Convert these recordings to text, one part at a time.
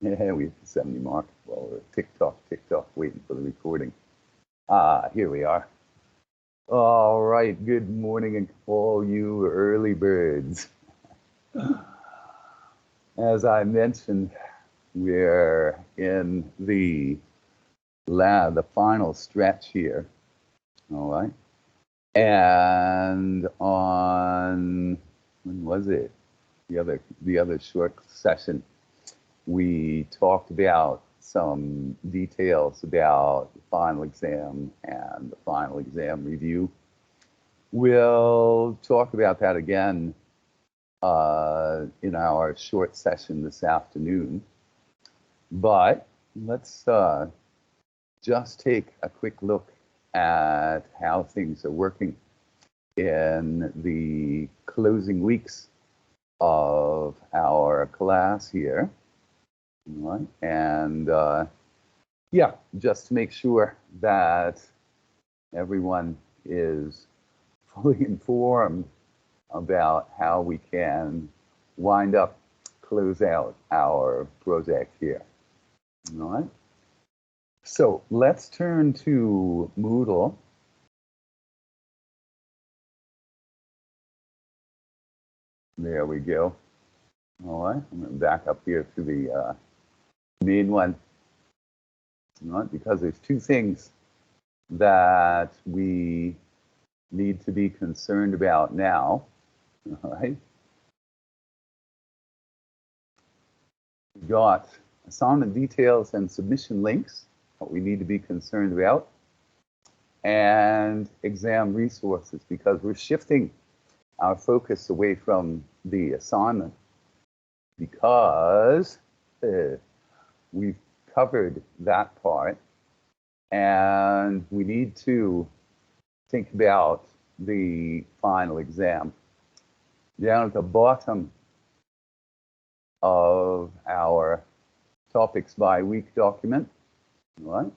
Yeah, we hit the 70 mark. Well, we're tick tock, waiting for the recording. Here we are. All right, good morning, and all you early birds. As I mentioned, we're in the lab, the final stretch here. All right. And on, when was it? The other short session, we talked about some details about the final exam and the final exam review. We'll talk about that again in our short session this afternoon. But let's just take a quick look at how things are working in the closing weeks of our class here. All right. And yeah, just to make sure that everyone is fully informed about how we can close out our project here. All right. So let's turn to Moodle. There we go. All right. I'm going to back up here to the main one. All right, because there's two things that we need to be concerned about now. All right. We've got assignment details and submission links, what we need to be concerned about, and exam resources, because we're shifting our focus away from the assignment because we've covered that part, and we need to think about the final exam. Down at the bottom of our topics by week document, right,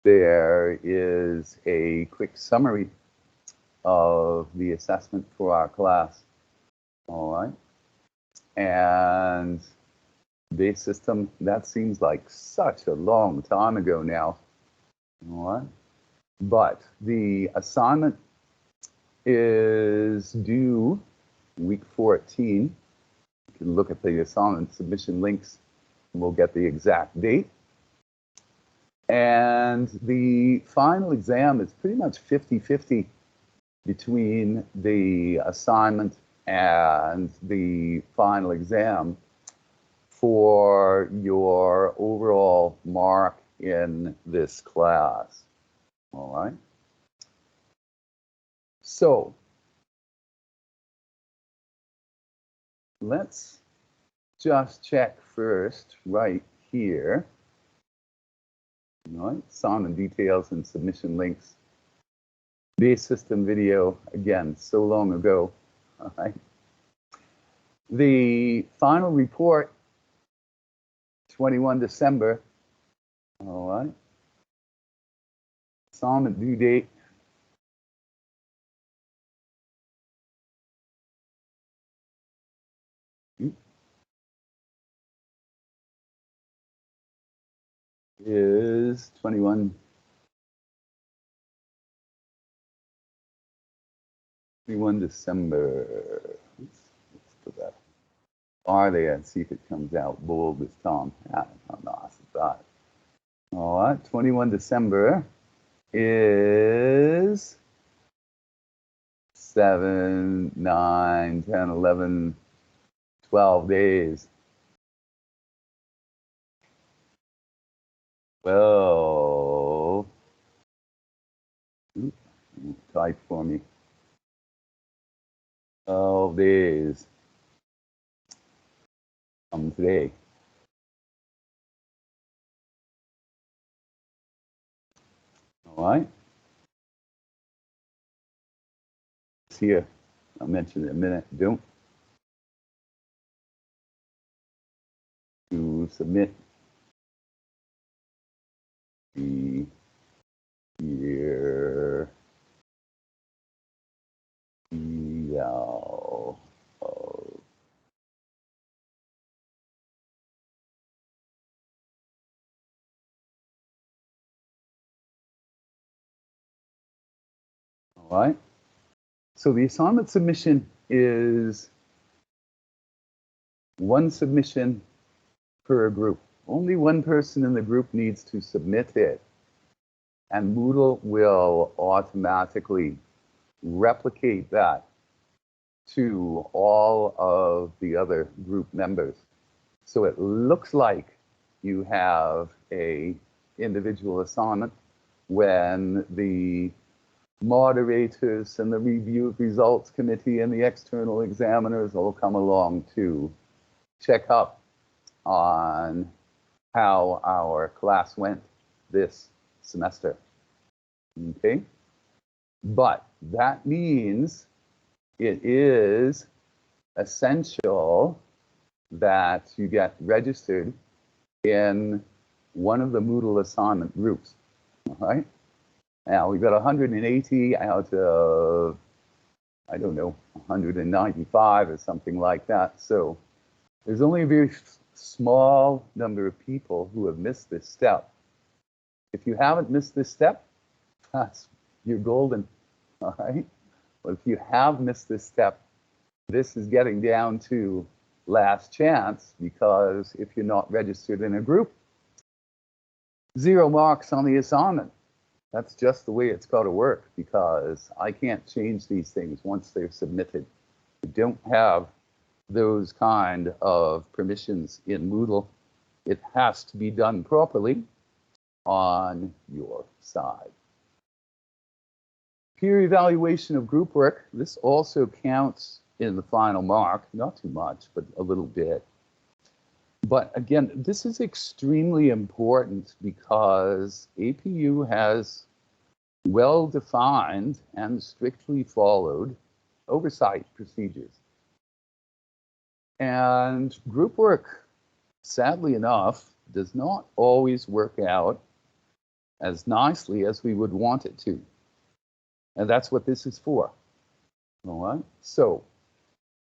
there is a quick summary of the assessment for our class. All right. And base system, that seems like such a long time ago now. All right. But the assignment is due week 14. You can look at the assignment submission links and we'll get the exact date. And the final exam is pretty much 50-50 between the assignment and the final exam for your overall mark in this class. All right. So let's just check first right here. All right. Assignment details and submission links. Base system video, again, so long ago. All right. The final report, 21 December. All right. Assignment due date, is 21 December. Let's put that R there and see if it comes out bold this time. All right, 21 December is 7, 9, 10, 11, 12 days. Well, type for me. 12 days from today. All right. It's here. I'll mention it in a minute. Don't to submit the year eval of right? So the assignment submission is one submission per group. Only one person in the group needs to submit it, and Moodle will automatically replicate that to all of the other group members. So it looks like you have a individual assignment when the moderators and the review results committee and the external examiners will come along to check up on how our class went this semester. Okay? But that means it is essential that you get registered in one of the Moodle assignment groups. All right? Now, we've got 180 out of, I don't know, 195 or something like that. So there's only a very small number of people who have missed this step. If you haven't missed this step, you're golden, all right? But if you have missed this step, this is getting down to last chance, because if you're not registered in a group, 0 marks on the assignment. That's just the way it's got to work, because I can't change these things once they're submitted. You don't have those kind of permissions in Moodle. It has to be done properly on your side. Peer evaluation of group work. This also counts in the final mark, not too much, but a little bit. But again, this is extremely important because APU has well-defined and strictly followed oversight procedures. And group work, sadly enough, does not always work out as nicely as we would want it to. And that's what this is for. All right? So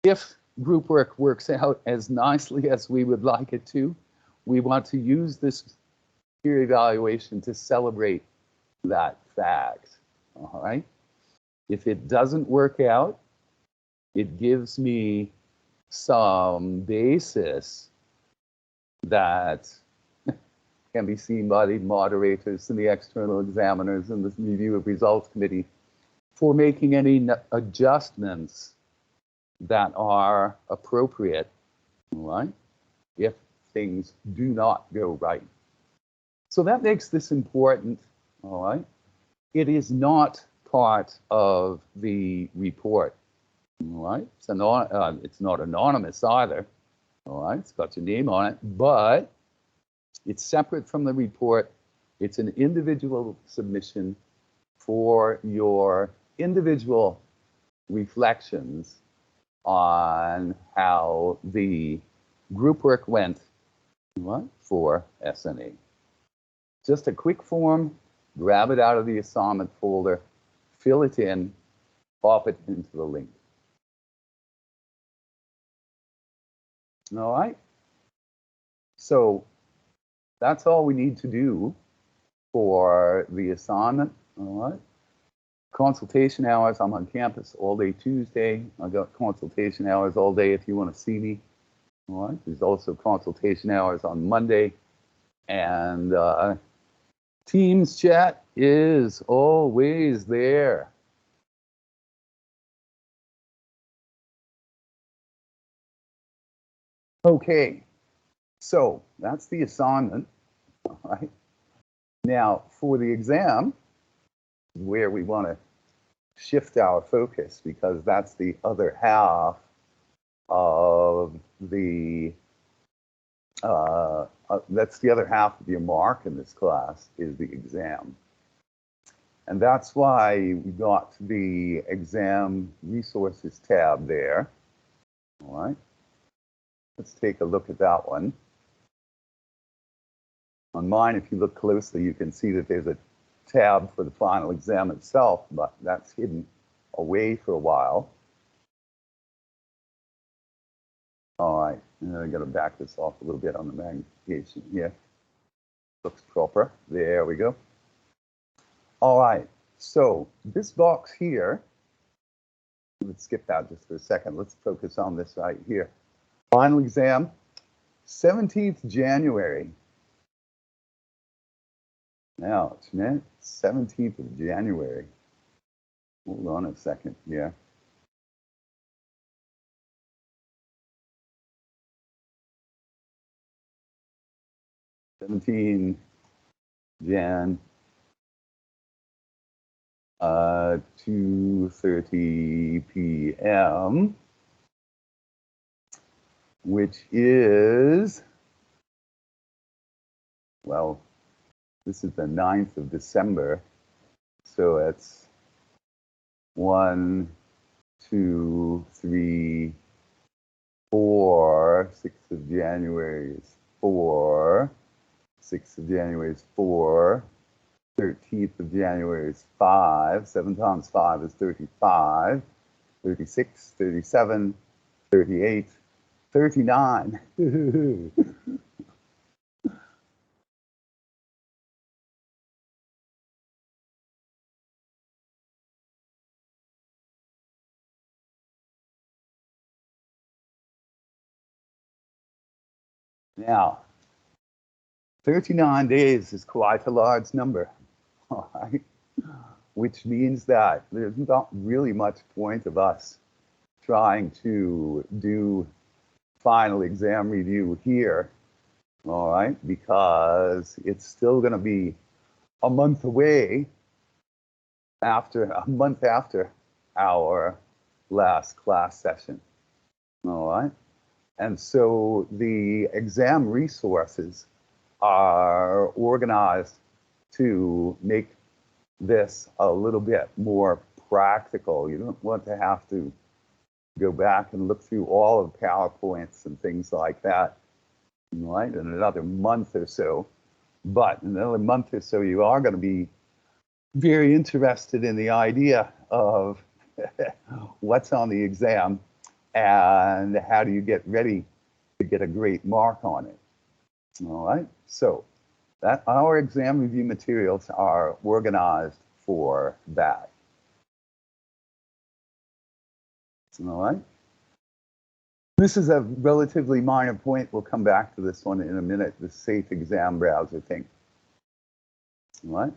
if group work works out as nicely as we would like it to, we want to use this peer evaluation to celebrate that fact. All right? If it doesn't work out, it gives me some basis that can be seen by the moderators and the external examiners and the review of results committee for making any adjustments that are appropriate, all right, if things do not go right. So that makes this important, all right? It is not part of the report, all right? It's not anonymous either, all right? It's got your name on it, but it's separate from the report. It's an individual submission for your individual reflections on how the group work went for SNA. Just a quick form, grab it out of the assignment folder, fill it in, pop it into the link. All right? So that's all we need to do for the assignment, all right? Consultation hours, I'm on campus all day Tuesday. I've got consultation hours all day if you want to see me. All right. There's also consultation hours on Monday. And Teams chat is always there. Okay. So that's the assignment. All right. Now for the exam, where we want to shift our focus, because that's the other half of the that's the other half of your mark in this class, is the exam. And that's why we got the exam resources tab there. All right, let's take a look at that one. On mine, if you look closely, you can see that there's a tab for the final exam itself, but that's hidden away for a while. All right, and I'm going to back this off a little bit on the magnification here. Looks proper. There we go. All right, So this box here, let's skip that just for a second. Let's focus on this right here. Final exam, 17th January. Now, it's meant 17th of January. Hold on a second here. Jan 2:30 p.m., which is, well, this is the 9th of December. So it's 1, 2, 3, 4. 6th of January is 4. 6th of January is 4. 13th of January is 5. 7 times 5 is 35. 36, 37, 38, 39. Now, 39 days is quite a large number, all right? Which means that there's not really much point of us trying to do final exam review here, all right? Because it's still going to be a month away, a month after our last class session, all right? And so the exam resources are organized to make this a little bit more practical. You don't want to have to go back and look through all of PowerPoints and things like that, right, in another month or so. But in another month or so, you are going to be very interested in the idea of what's on the exam and how do you get ready to get a great mark on it. All right, so that our exam review materials are organized for that. All right. This is a relatively minor point. We'll come back to this one in a minute, the safe exam browser thing. All right.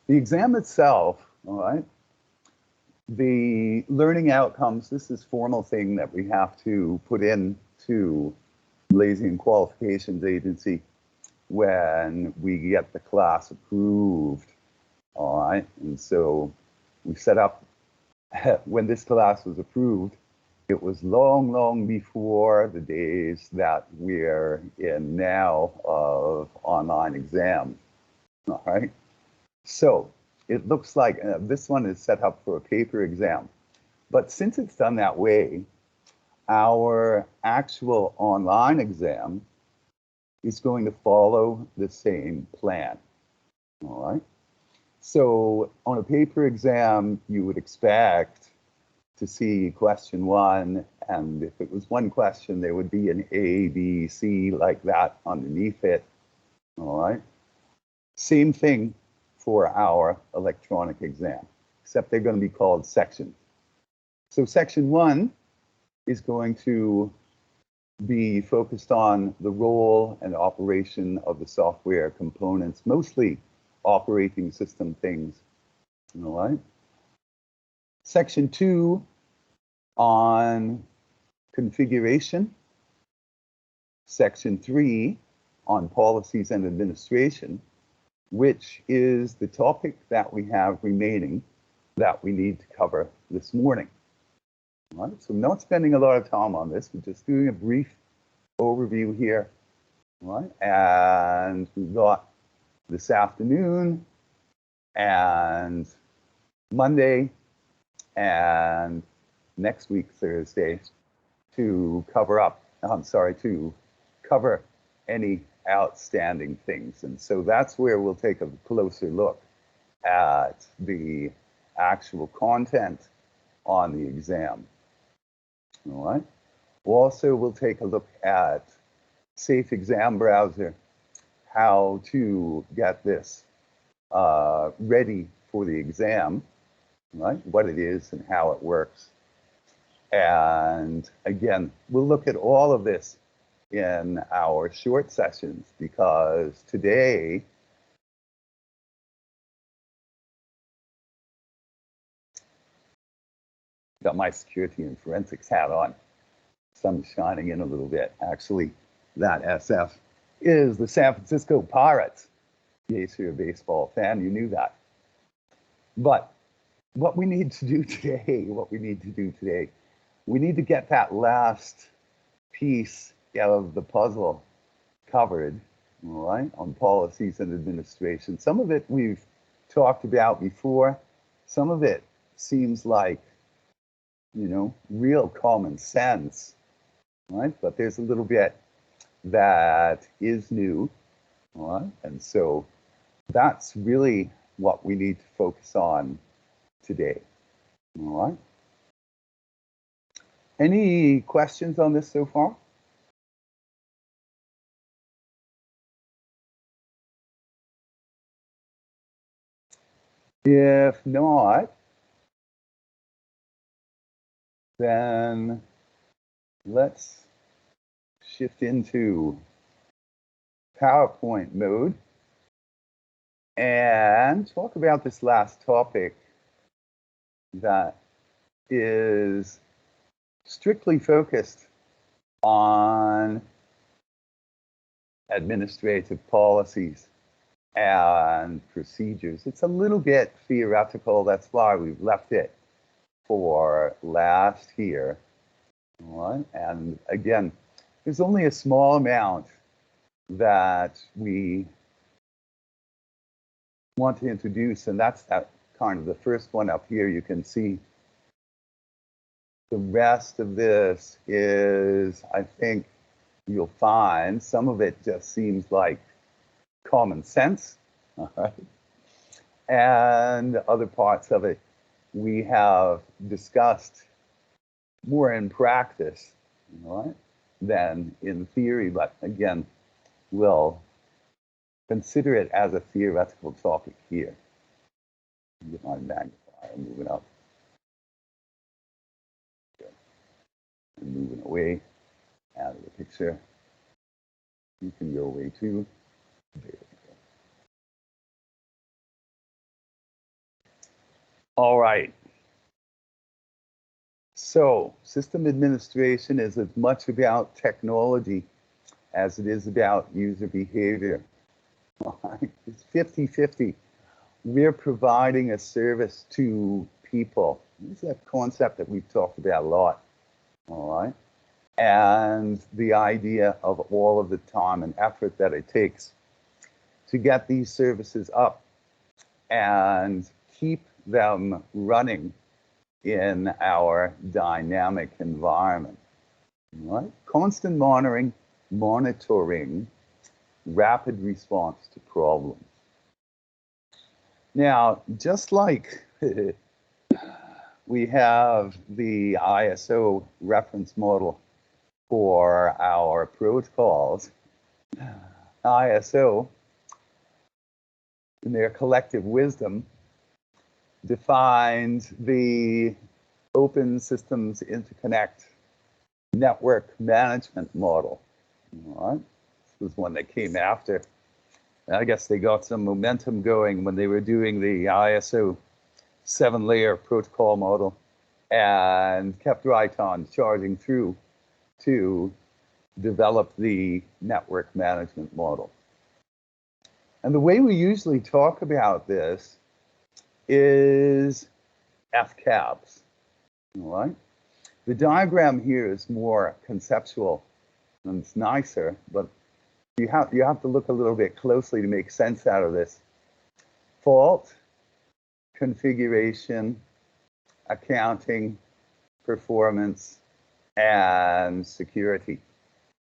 The exam itself, all right, the learning outcomes, this is formal thing that we have to put in to Malaysian Qualifications Agency when we get the class approved, all right? And so we set up, when this class was approved, it was long, long before the days that we're in now of online exams, all right? So it looks like this one is set up for a paper exam. But since it's done that way, our actual online exam is going to follow the same plan, all right? So on a paper exam, you would expect to see question 1, and if it was one question, there would be an A, B, C like that underneath it, all right? Same thing for our electronic exam, except they're going to be called sections. So section 1 is going to be focused on the role and operation of the software components, mostly operating system things, all right? Section 2 on configuration. Section 3 on policies and administration, which is the topic that we have remaining that we need to cover this morning. All right, so I'm not spending a lot of time on this. We're just doing a brief overview here. All right, and we've got this afternoon and Monday and next week, Thursday, to to cover any outstanding things. And so that's where we'll take a closer look at the actual content on the exam. All right. Also, we'll take a look at Safe Exam Browser, how to get this ready for the exam. right? What it is and how it works. And again, we'll look at all of this in our short sessions because today got my security and forensics hat on. Sun's shining in a little bit. Actually, that SF is the San Francisco Pirates. In case you're a baseball fan, you knew that. But what we need to do today, we need to get that last piece of the puzzle covered, all right, on policies and administration. Some of it we've talked about before. Some of it seems like, you know, real common sense, right? But there's a little bit that is new, all right? And so that's really what we need to focus on today, all right? Any questions on this so far? If not, then let's shift into PowerPoint mode and talk about this last topic that is strictly focused on administrative policies and procedures. It's a little bit theoretical. That's why we've left it for last year. All right. And again, there's only a small amount that we want to introduce, and that's that kind of the first one up here. You can see the rest of this is, I think you'll find some of it just seems like common sense, all right? And other parts of it we have discussed more in practice, all right, than in theory, but again, we'll consider it as a theoretical topic here. Get my magnifier, moving up. Okay. And moving away out of the picture. You can go away too. There we go. All right. So system administration is as much about technology as it is about user behavior. It's 50-50. We're providing a service to people. This is a concept that we've talked about a lot, all right? And the idea of all of the time and effort that it takes to get these services up and keep them running in our dynamic environment, right? Constant monitoring, rapid response to problems. Now, just like we have the ISO reference model for our protocols, ISO, in their collective wisdom, defined the Open Systems Interconnect Network Management model. All right. This was one that came after. I guess they got some momentum going when they were doing the ISO 7-layer protocol model and kept right on charging through to develop the network management model. And the way we usually talk about this is FCAPS, all right? The diagram here is more conceptual and it's nicer, but you have to look a little bit closely to make sense out of this. Fault, configuration, accounting, performance, and security.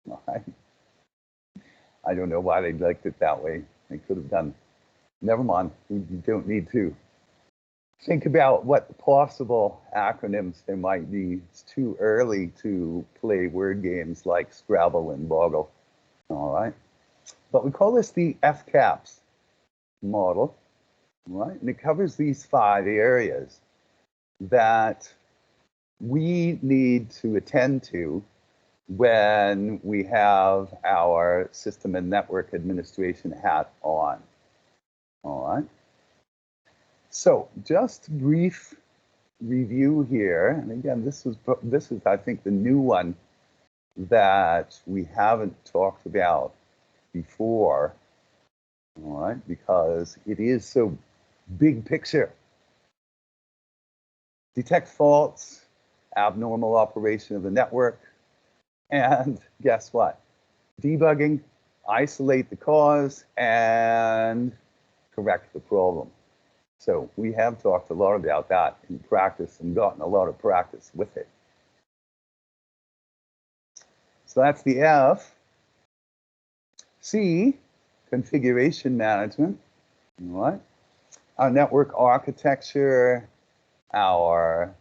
All right? I don't know why they liked it that way. They could have done, never mind, you don't need to. Think about what possible acronyms there might be. It's too early to play word games like Scrabble and Boggle, all right? But we call this the FCAPS model, right? And it covers these 5 areas. that we need to attend to when we have our system and network administration hat on. All right. So just brief review here. And again, this is I think the new one that we haven't talked about before. All right, because it is so big picture. Detect faults, abnormal operation of the network, and guess what? Debugging, isolate the cause, and correct the problem. So we have talked a lot about that in practice and gotten a lot of practice with it. So that's the F. C, configuration management. All right. Our network architecture, our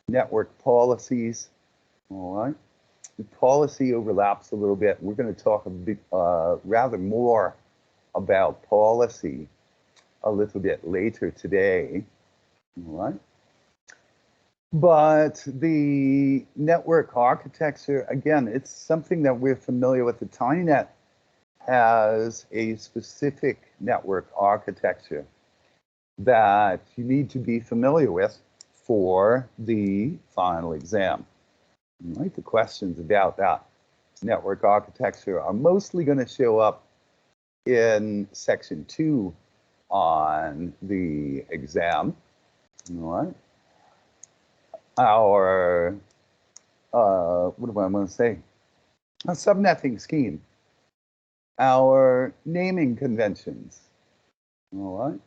network policies. All right. The policy overlaps a little bit. We're going to talk a bit, rather more about policy a little bit later today. All right. But the network architecture, again, it's something that we're familiar with. The TinyNet has a specific network architecture that you need to be familiar with for the final exam. Right? The questions about that network architecture are mostly going to show up in section 2 on the exam. All right. Our, what do I want to say? A subnetting scheme. Our naming conventions. All right.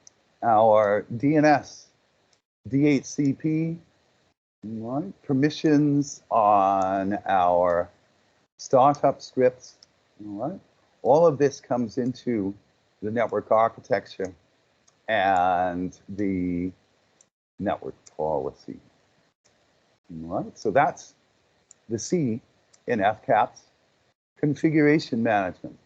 Our DNS, DHCP, all right. Permissions on our startup scripts. All right. All of this comes into the network architecture and the network policy. All right. So that's the C in FCAPS, configuration management.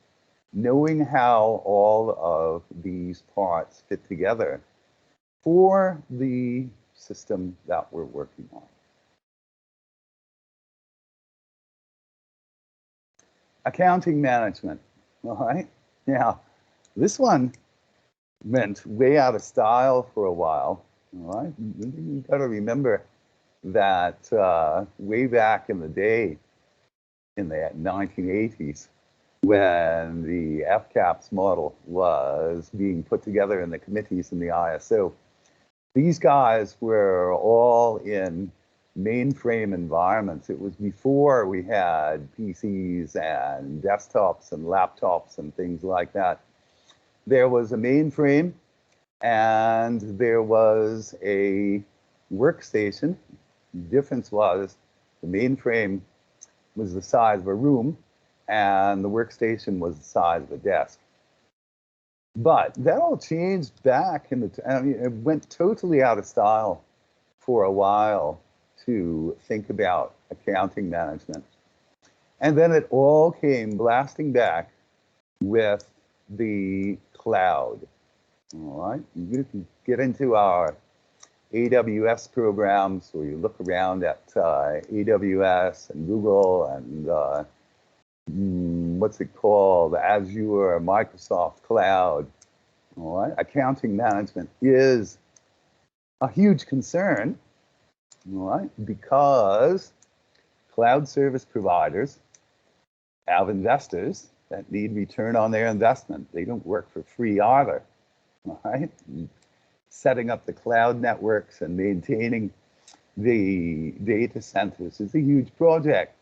Knowing how all of these parts fit together for the system that we're working on. Accounting management, all right? Now, this one went way out of style for a while, all right? You gotta remember that way back in the day, in the 1980s, when the FCAPS model was being put together in the committees in the ISO, these guys were all in mainframe environments. It was before we had PCs and desktops and laptops and things like that. There was a mainframe and there was a workstation. The difference was the mainframe was the size of a room and the workstation was the size of a desk. But that all changed back in the, I mean, it went totally out of style for a while to think about accounting management. And then it all came blasting back with the cloud. All right, you can get into our AWS programs where you look around at AWS and Google and what's it called, Azure, Microsoft Cloud. All right, accounting management is a huge concern, all right, because cloud service providers have investors that need return on their investment. They don't work for free either, all right? Setting up the cloud networks and maintaining the data centers is a huge project.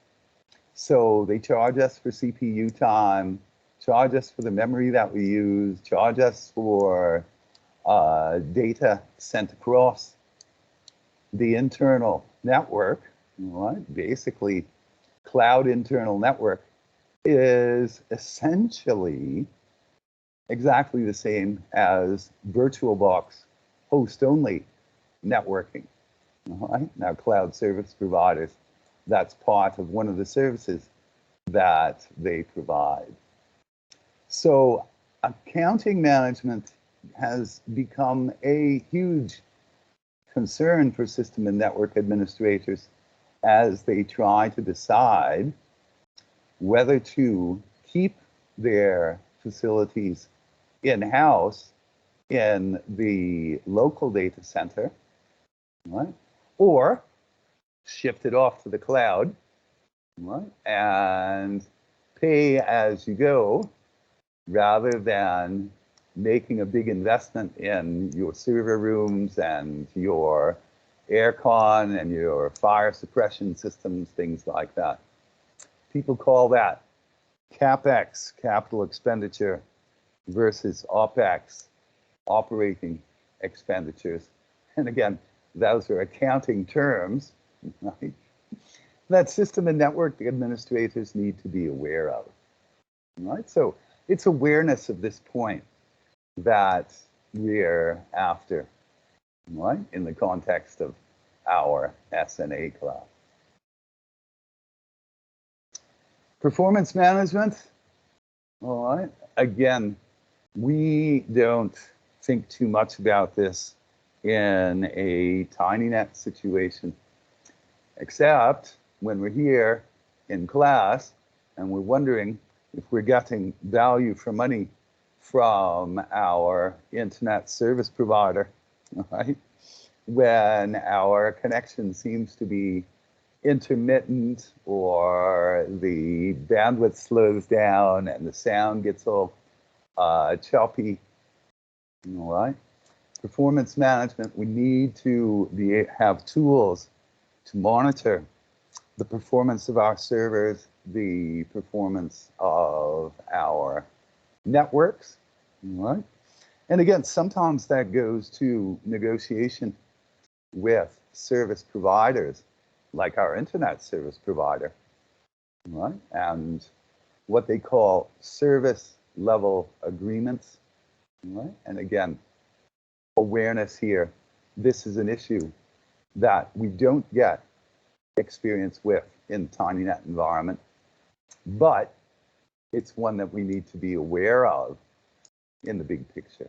So they charge us for CPU time, charge us for the memory that we use, charge us for data sent across the internal network. All right? Basically, cloud internal network is essentially exactly the same as VirtualBox host-only networking. All right? Now, cloud service providers, that's part of one of the services that they provide. So accounting management has become a huge concern for system and network administrators as they try to decide whether to keep their facilities in-house in the local data center, right? Or shift it off to the cloud, right? And pay as you go rather than making a big investment in your server rooms and your aircon and your fire suppression systems, things like that. People call that CapEx, capital expenditure, versus OpEx, operating expenditures. And again, those are accounting terms, right, that system and network administrators need to be aware of, right? So it's awareness of this point that we're after, right, in the context of our SNA class. Performance management, all right, again, we don't think too much about this in a TinyNet situation, except when we're here in class and we're wondering if we're getting value for money from our internet service provider, right? When our connection seems to be intermittent or the bandwidth slows down and the sound gets all choppy, all right? Performance management, we need to have tools to monitor the performance of our servers, the performance of our networks, all right? And again, sometimes that goes to negotiation with service providers, like our internet service provider, right? And what they call service level agreements, right? And again, awareness here, this is an issue that we don't get experience with in TinyNet environment, but it's one that we need to be aware of in the big picture.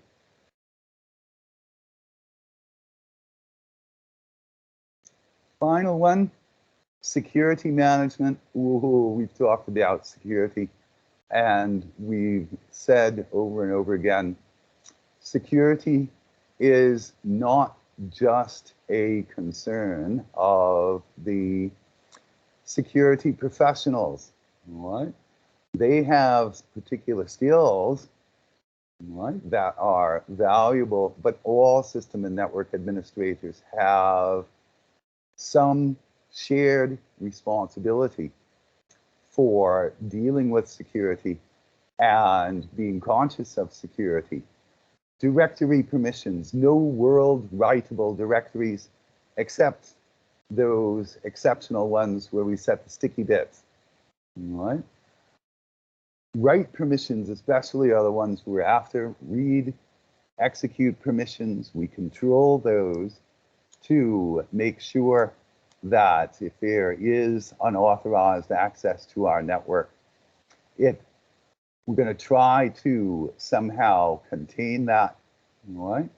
Final one, security management. Ooh, we've talked about security, and we've said over and over again, security is not just a concern of the security professionals, right? They have particular skills, right, that are valuable, but all system and network administrators have some shared responsibility for dealing with security and being conscious of security. Directory permissions, no world writable directories except those exceptional ones where we set the sticky bits, right? Write permissions especially are the ones we're after. Read, execute permissions, we control those to make sure that if there is unauthorized access to our network, we're going to try to somehow contain that, right?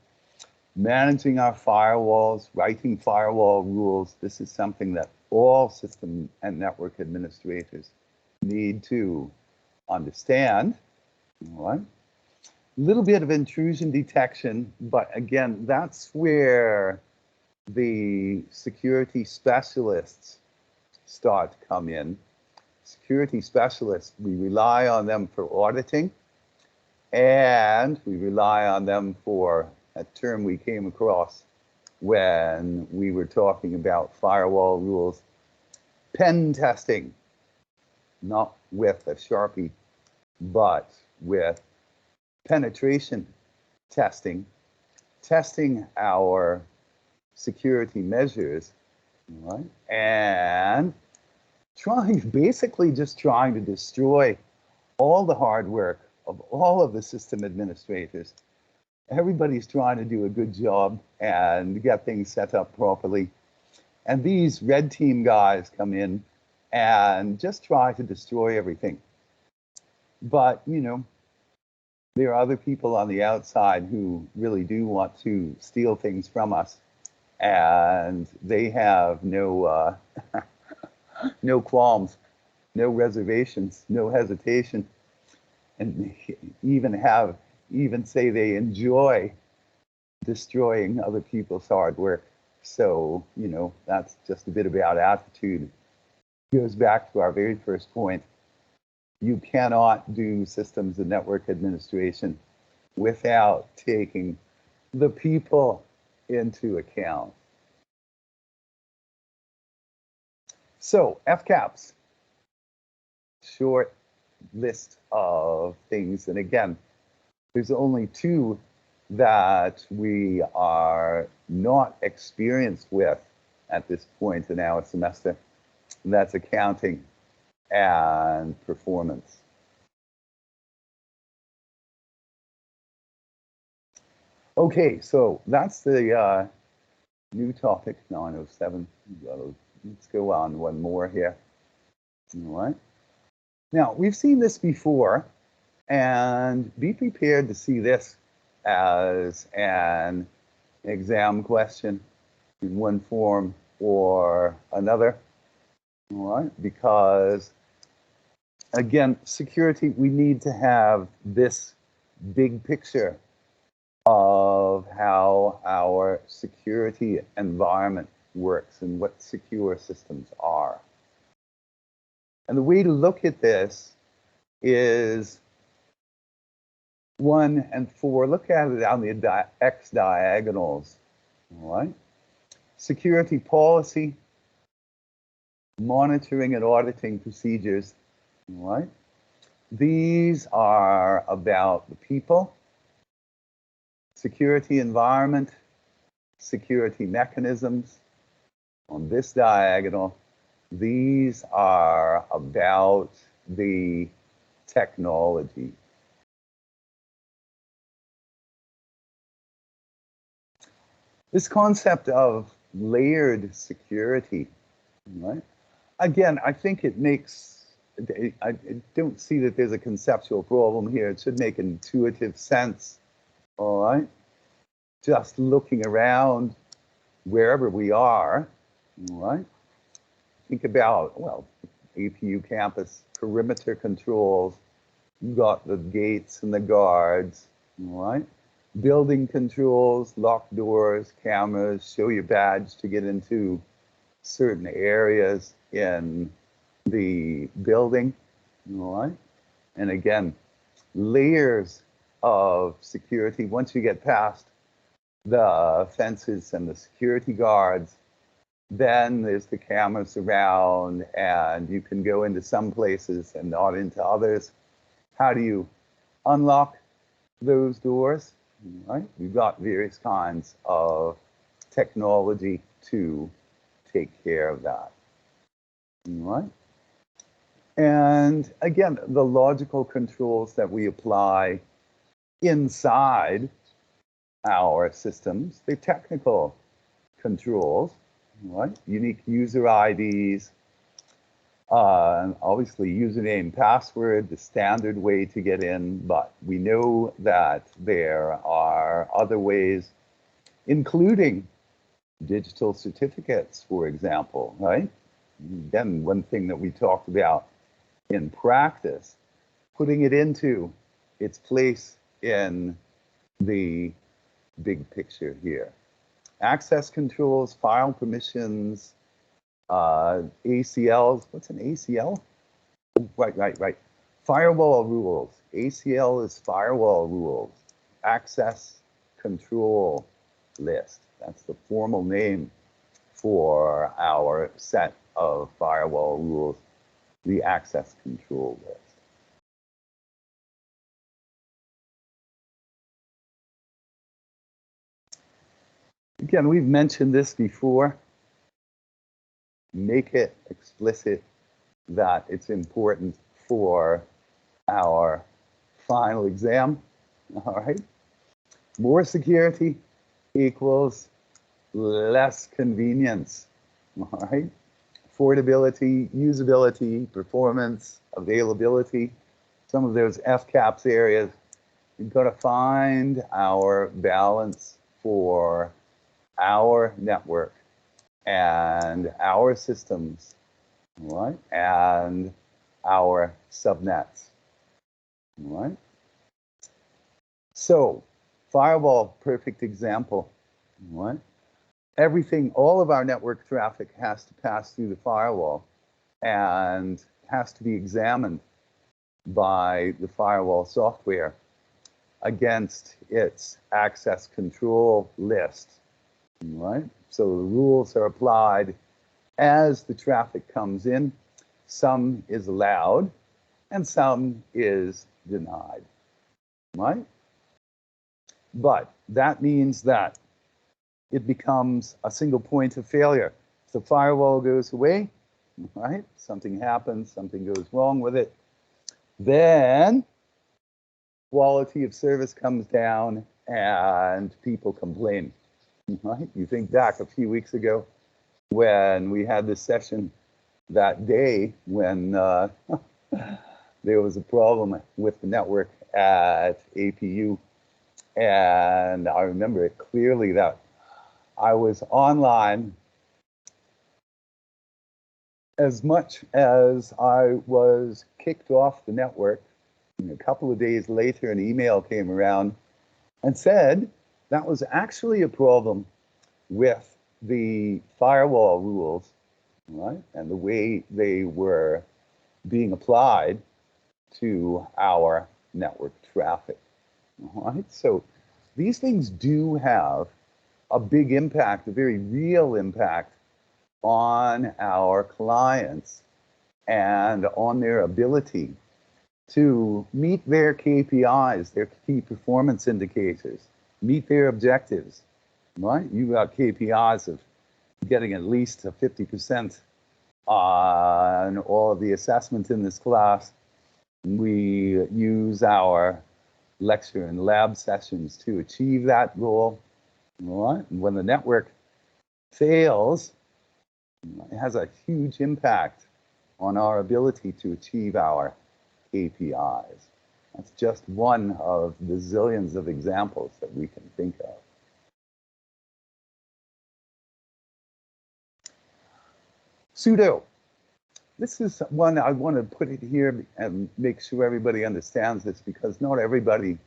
Managing our firewalls, writing firewall rules, this is something that all system and network administrators need to understand, all right? A little bit of intrusion detection, but again, that's where the security specialists start to come in. Security specialists, we rely on them for auditing, and we rely on them for a term we came across when we were talking about firewall rules, pen testing, not with a Sharpie, but with penetration testing, testing our security measures, right? And basically just trying to destroy all the hard work of all of the system administrators. Everybody's trying to do a good job and get things set up properly. And these red team guys come in and just try to destroy everything. But, you know, there are other people on the outside who really do want to steal things from us and they have no no qualms, no reservations, no hesitation, and even say they enjoy destroying other people's hard work. So, you know, that's just a bit about attitude. It goes back to our very first point. You cannot do systems and network administration without taking the people into account. So, FCAPS, short list of things. And again, there's only two that we are not experienced with at this point in our semester. And that's accounting and performance. Okay, so that's the new topic, 907. Let's go on one more here. All right. Now, we've seen this before, and be prepared to see this as an exam question in one form or another. All right, because again, security, we need to have this big picture of how our security environment works and what secure systems are. And the way to look at this is 1 and 4. Look at it on the X diagonals. All right. Security policy, monitoring and auditing procedures. All right. These are about the people, security environment, security mechanisms. On this diagonal, these are about the technology. This concept of layered security, right? Again, I think it makes, I don't see that there's a conceptual problem here. It should make intuitive sense, all right? Just looking around wherever we are, all right? Think about, well, APU campus, perimeter controls, you got the gates and the guards, all right? Building controls, locked doors, cameras, show your badge to get into certain areas in the building, all right? And again, layers of security. Once you get past the fences and the security guards, then there's the cameras around, and you can go into some places and not into others. How do you unlock those doors? Right? We've got various kinds of technology to take care of that. All right? And again, the logical controls that we apply inside our systems, the technical controls, right? Unique user IDs, obviously username, password, the standard way to get in, but we know that there are other ways, including digital certificates, for example, right? Again, one thing that we talked about in practice, putting it into its place in the big picture here. Access controls, file permissions, ACLs. What's an ACL? Right. Firewall rules. ACL is firewall rules. Access control list. That's the formal name for our set of firewall rules, the access control list. Again, we've mentioned this before. Make it explicit that it's important for our final exam, all right? More security equals less convenience, all right? Affordability, usability, performance, availability, some of those FCAPS areas. We've got to find our balance for our network and our systems, right, and our subnets, right? So, firewall, perfect example, right? Everything, all of our network traffic has to pass through the firewall and has to be examined by the firewall software against its access control list, right? So the rules are applied as the traffic comes in. Some is allowed and some is denied, right? But that means that it becomes a single point of failure. If the firewall goes away, right? Something happens, something goes wrong with it, then quality of service comes down and people complain, right? You think back a few weeks ago when we had this session that day when there was a problem with the network at APU. And I remember it clearly that I was online as much as I was kicked off the network. And a couple of days later, an email came around and said that was actually a problem with the firewall rules, right? And the way they were being applied to our network traffic, right? So these things do have a big impact, a very real impact on our clients and on their ability to meet their KPIs, their key performance indicators, meet their objectives, right? You've got KPIs of getting at least a 50% on all of the assessments in this class. We use our lecture and lab sessions to achieve that goal, right? And when the network fails, it has a huge impact on our ability to achieve our KPIs. That's just one of the zillions of examples that we can think of. Sudo. This is one I want to put it here and make sure everybody understands this, because not everybody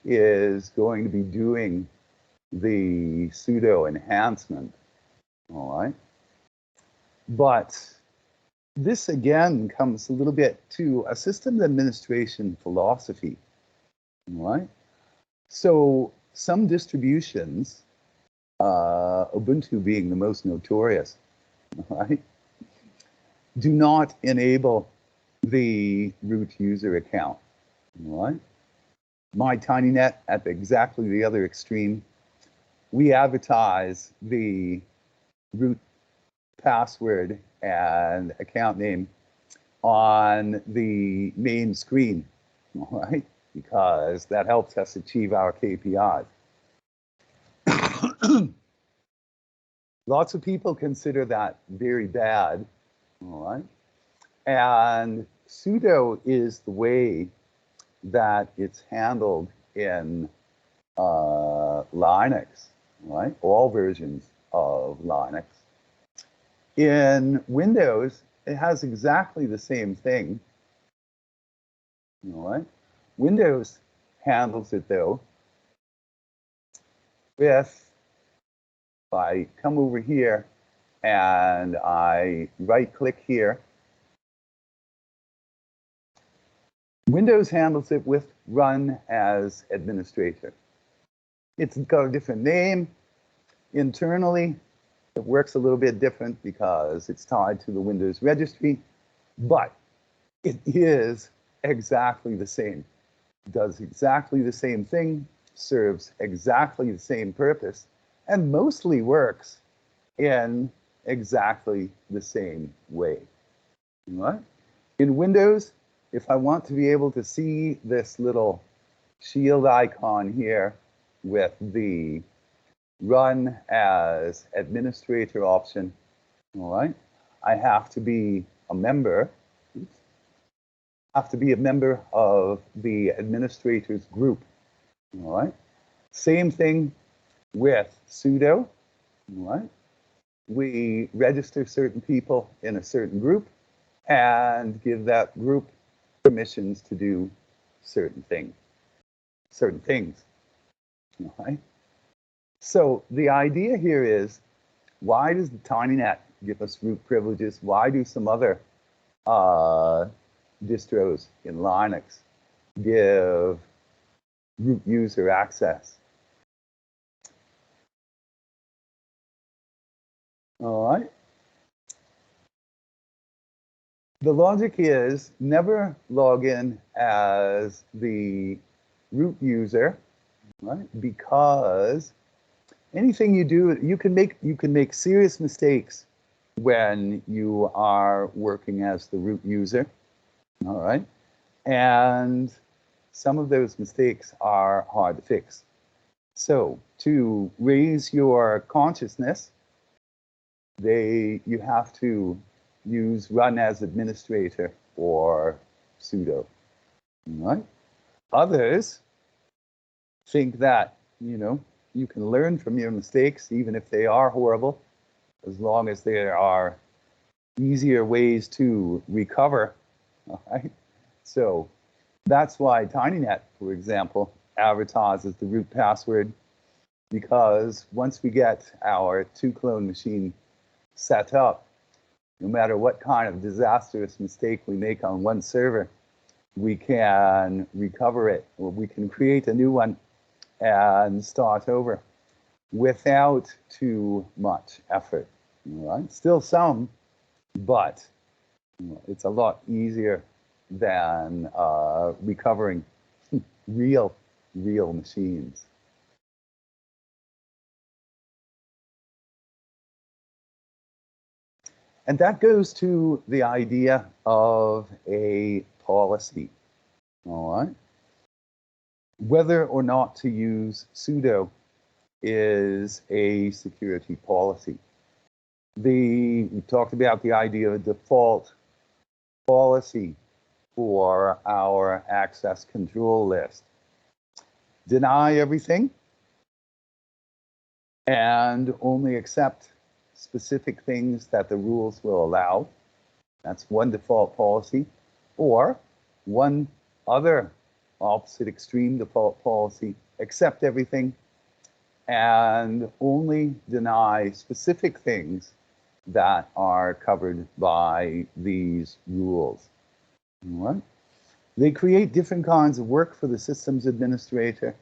is going to be doing the sudo enhancement, all right? But this again comes a little bit to a system administration philosophy, all right? So some distributions, Ubuntu being the most notorious, all right, do not enable the root user account, all right? MyTinyNet at exactly the other extreme, we advertise the root password and account name on the main screen, all right? Because that helps us achieve our KPIs. Lots of people consider that very bad, all right? And sudo is the way that it's handled in Linux, right? All versions of Linux. In Windows, it has exactly the same thing, all right? Windows handles it though with, if I come over here and I right-click here, Windows handles it with run as administrator. It's got a different name. Internally, it works a little bit different because it's tied to the Windows registry, but it is exactly the same. It does exactly the same thing, serves exactly the same purpose, and mostly works in exactly the same way. Right? In Windows, if I want to be able to see this little shield icon here with the run as administrator option, all right, I have to be a member, of the administrators group, all right? Same thing with sudo. right? We register certain people in a certain group and give that group permissions to do certain things, right? So the idea here is, why does the TinyNet give us root privileges? Why do some other distros in Linux give root user access? All right. The logic is never log in as the root user, right? Because anything you do, you can make serious mistakes when you are working as the root user. All right. And some of those mistakes are hard to fix. So to raise your consciousness, you have to use run as administrator or sudo. Right? Others think that, you can learn from your mistakes, even if they are horrible, as long as there are easier ways to recover. All right? So that's why TinyNet, for example, advertises the root password, because once we get our 2-clone machine set up, no matter what kind of disastrous mistake we make on one server, we can recover it, or we can create a new one and start over without too much effort. All right? Still some, but it's a lot easier than recovering real machines. And that goes to the idea of a policy. All right? Whether or not to use sudo is a security policy. We talked about the idea of a default policy for our access control list. Deny everything and only accept specific things that the rules will allow. That's one default policy. Or one other opposite extreme default policy, accept everything and only deny specific things that are covered by these rules. All right? They create different kinds of work for the systems administrator,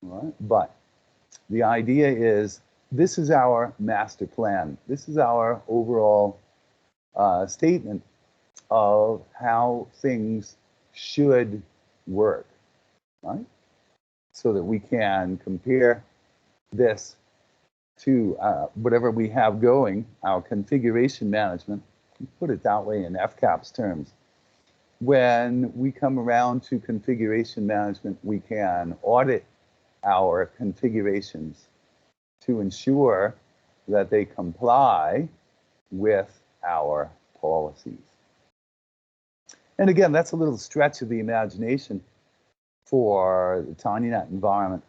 all right? But the idea is, this is our master plan. This is our overall statement of how things should work, right? So that we can compare this to whatever we have going, our configuration management, put it that way in FCAP's terms. When we come around to configuration management, we can audit our configurations to ensure that they comply with our policies. And again, that's a little stretch of the imagination for the TinyNet environment.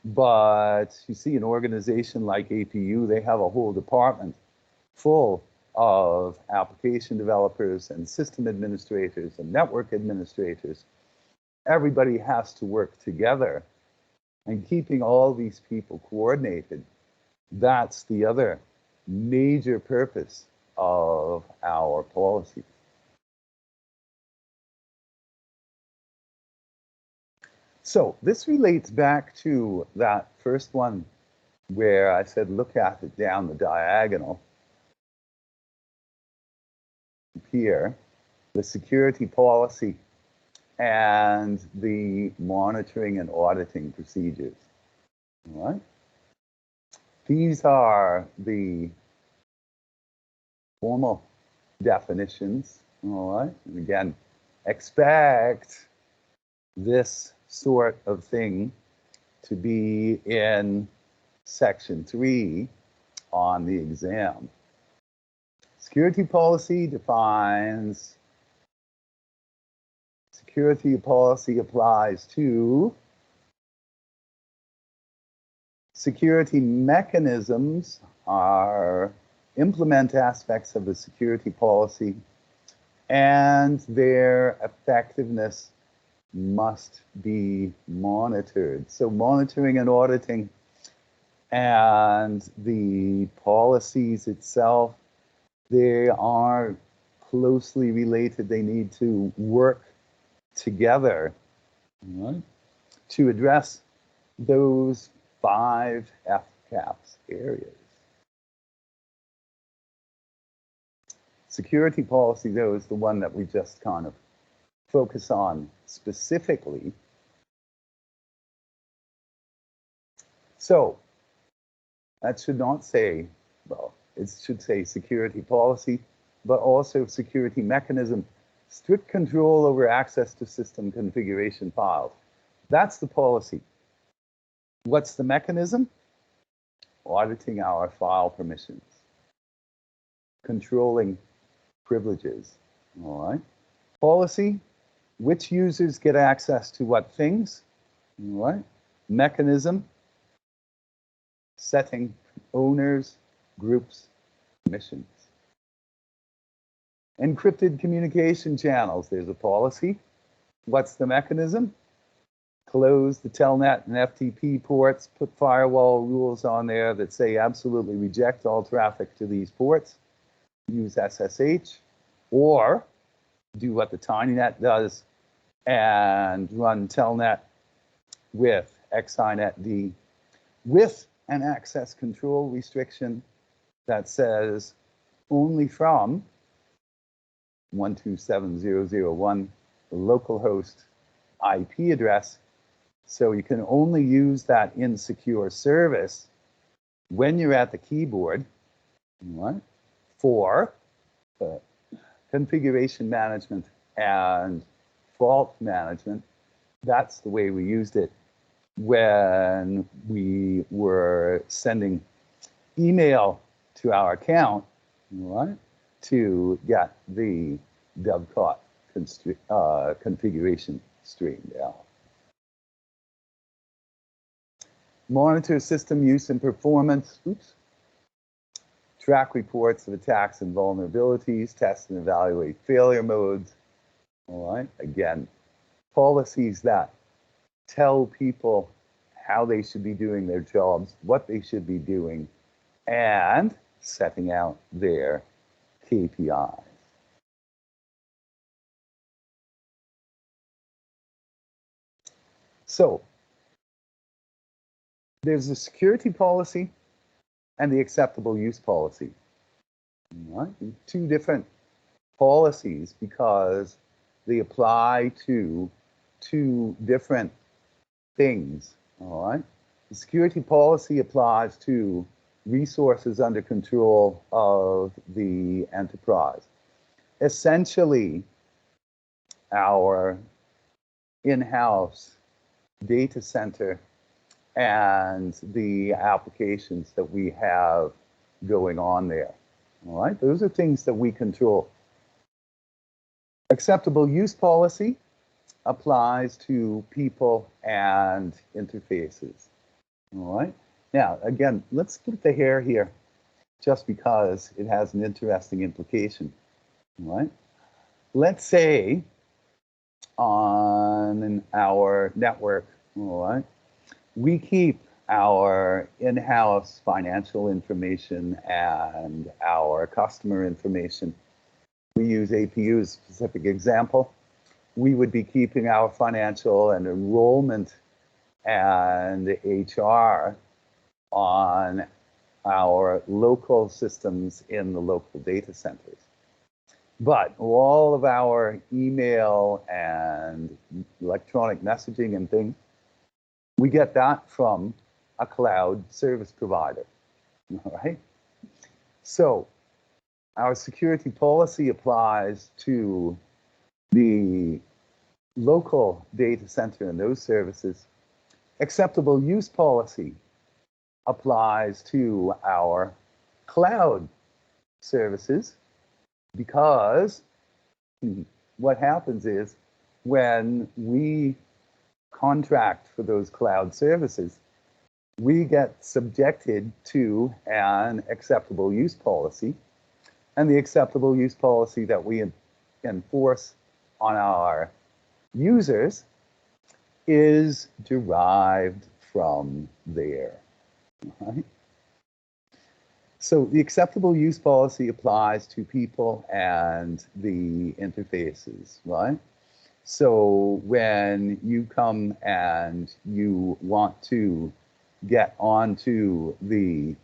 But you see, an organization like APU, they have a whole department full of application developers and system administrators and network administrators. Everybody has to work together, and keeping all these people coordinated, that's the other major purpose of our policy. So this relates back to that first one where I said, look at it down the diagonal here, the security policy and the monitoring and auditing procedures. All right? These are the formal definitions. All right? And again, expect this sort of thing to be in section 3 on the exam. Security policy defines security policy applies to Security mechanisms are implement aspects of the security policy, and their effectiveness must be monitored. So monitoring and auditing and the policies itself, they are closely related. They need to work together, right, to address those 5 FCAPS areas. Security policy, though, is the one that we just kind of focus on specifically. So that should not say, well, it should say security policy, but also security mechanism, strict control over access to system configuration files. That's the policy. What's the mechanism? Auditing our file permissions, controlling privileges, all right? Policy, which users get access to what things, all right? Mechanism, setting owners, groups, missions. Encrypted communication channels, there's a policy. What's the mechanism? Close the Telnet and FTP ports, put firewall rules on there that say absolutely reject all traffic to these ports, use SSH, or do what the TinyNet does and run Telnet with XINetD with an access control restriction that says only from 127.0.0.1, the localhost IP address. So you can only use that insecure service when you're at the keyboard, right, for configuration management and fault management. That's the way we used it when we were sending email to our account, right, to get the Dovecot configuration straightened out. Monitor system use and performance. Oops. Track reports of attacks and vulnerabilities, test and evaluate failure modes. All right, again, policies that tell people how they should be doing their jobs, what they should be doing, and setting out their KPIs. So there's the security policy and the acceptable use policy. All right? Two different policies because they apply to two different things. All right? The security policy applies to resources under control of the enterprise. Essentially, our in-house data center and the applications that we have going on there. All right, those are things that we control. Acceptable use policy applies to people and interfaces. All right, now again, let's split the hair here just because it has an interesting implication. All right, let's say on our network, all right, we keep our in-house financial information and our customer information. We use APU as a specific example. We would be keeping our financial and enrollment and HR on our local systems in the local data centers. But all of our email and electronic messaging and things, we get that from a cloud service provider, all right? So our security policy applies to the local data center and those services. Acceptable use policy applies to our cloud services because what happens is when we contract for those cloud services, we get subjected to an acceptable use policy. And the acceptable use policy that we enforce on our users is derived from there. Right? So the acceptable use policy applies to people and the interfaces, right? So when you come and you want to get onto the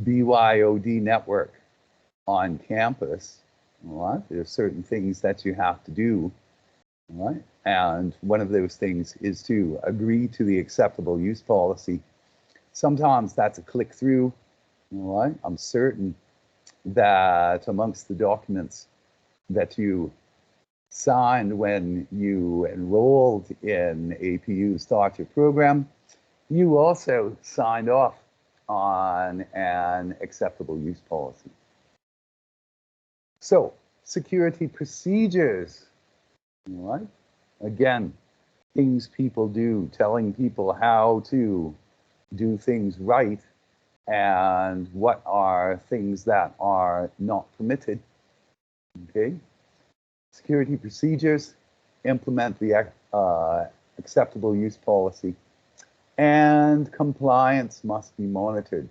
BYOD network on campus, right, there's certain things that you have to do, right? And one of those things is to agree to the acceptable use policy. Sometimes that's a click through, right? I'm certain that amongst the documents that you signed when you enrolled in APU Start Your Program, you also signed off on an acceptable use policy. So, security procedures, right? Again, things people do, telling people how to do things right and what are things that are not permitted, okay? Security procedures, implement the acceptable use policy, and compliance must be monitored.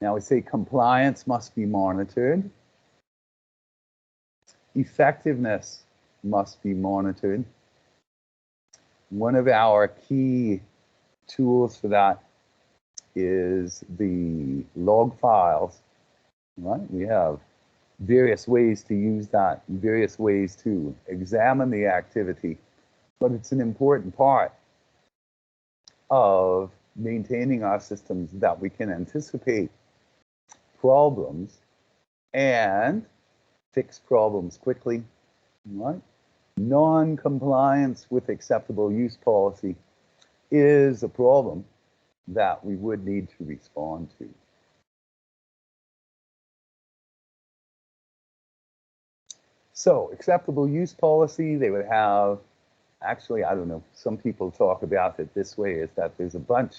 Now we say compliance must be monitored. Effectiveness must be monitored. One of our key tools for that is the log files, right? We have various ways to use that, various ways to examine the activity, but it's an important part of maintaining our systems that we can anticipate problems and fix problems quickly, right? Non-compliance with acceptable use policy is a problem that we would need to respond to. So, acceptable use policy, they would have, actually, I don't know, some people talk about it this way, is that there's a bunch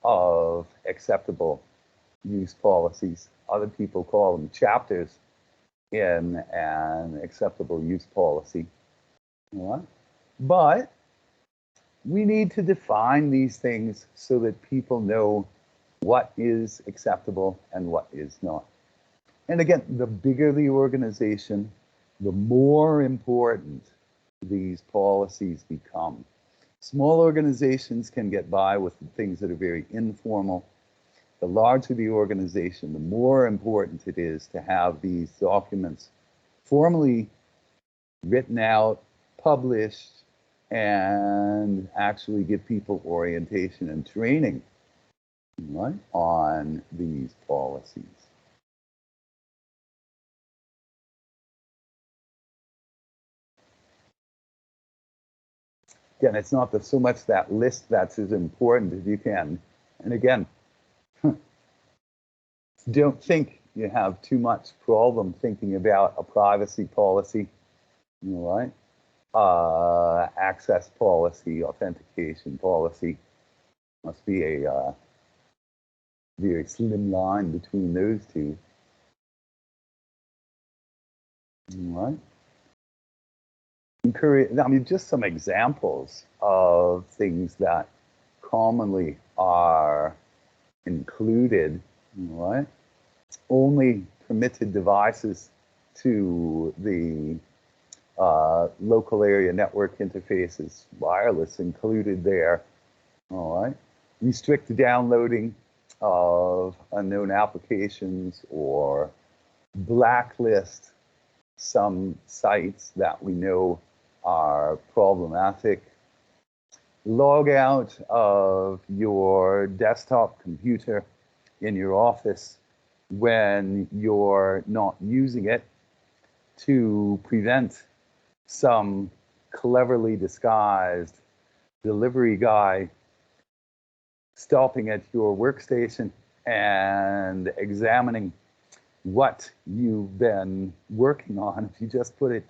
of acceptable use policies. Other people call them chapters in an acceptable use policy. Right? But we need to define these things so that people know what is acceptable and what is not. And again, the bigger the organization, the more important these policies become. Small organizations can get by with things that are very informal. The larger the organization, the more important it is to have these documents formally written out, published, and actually give people orientation and training, right, on these policies. Again, it's not so much that list that's as important as you can. And again, don't think you have too much problem thinking about a privacy policy, right? Access policy, authentication policy. Must be a very slim line between those two. All right. I mean, just some examples of things that commonly are included, right? Only permitted devices to the local area network interfaces, wireless included there, all right? Restrict the downloading of unknown applications or blacklist some sites that we know are problematic. Log out of your desktop computer in your office when you're not using it to prevent some cleverly disguised delivery guy stopping at your workstation and examining what you've been working on. If you just put it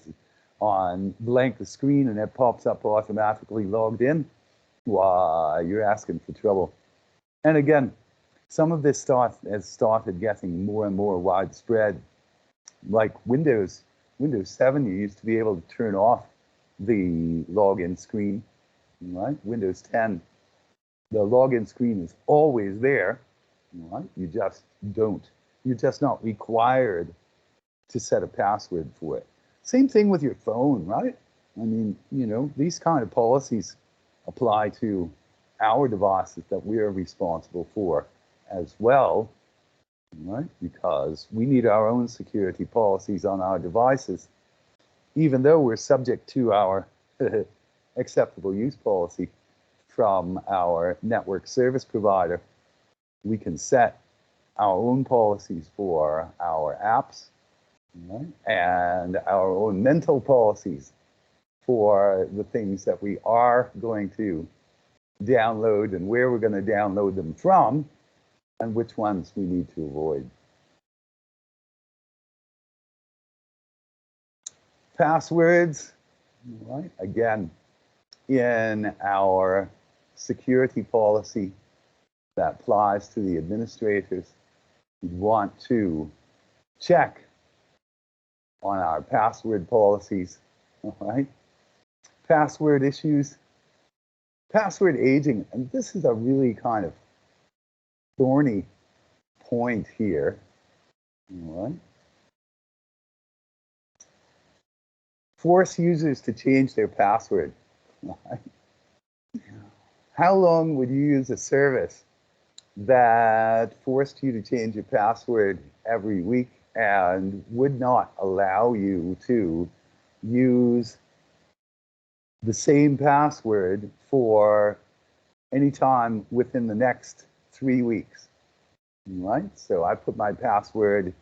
on blank the screen and it pops up automatically logged in, you're asking for trouble. And again, some of this stuff has started getting more and more widespread. Like Windows 7, you used to be able to turn off the login screen, right? Windows 10, the login screen is always there, right? You just don't. You're just not required to set a password for it. Same thing with your phone, right? I mean, you know, these kind of policies apply to our devices that we are responsible for as well, right? Because we need our own security policies on our devices, even though we're subject to our acceptable use policy from our network service provider. We can set our own policies for our apps, right? And our own mental policies for the things that we are going to download and where we're going to download them from and which ones we need to avoid. Passwords, right? Again, in our security policy that applies to the administrators, we want to check on our password policies, all right? Password issues, password aging, and this is a really kind of thorny point here, all right? Force users to change their password. Right? How long would you use a service that forced you to change your password every week and would not allow you to use the same password for any time within the next 3 weeks? Right? So I put my password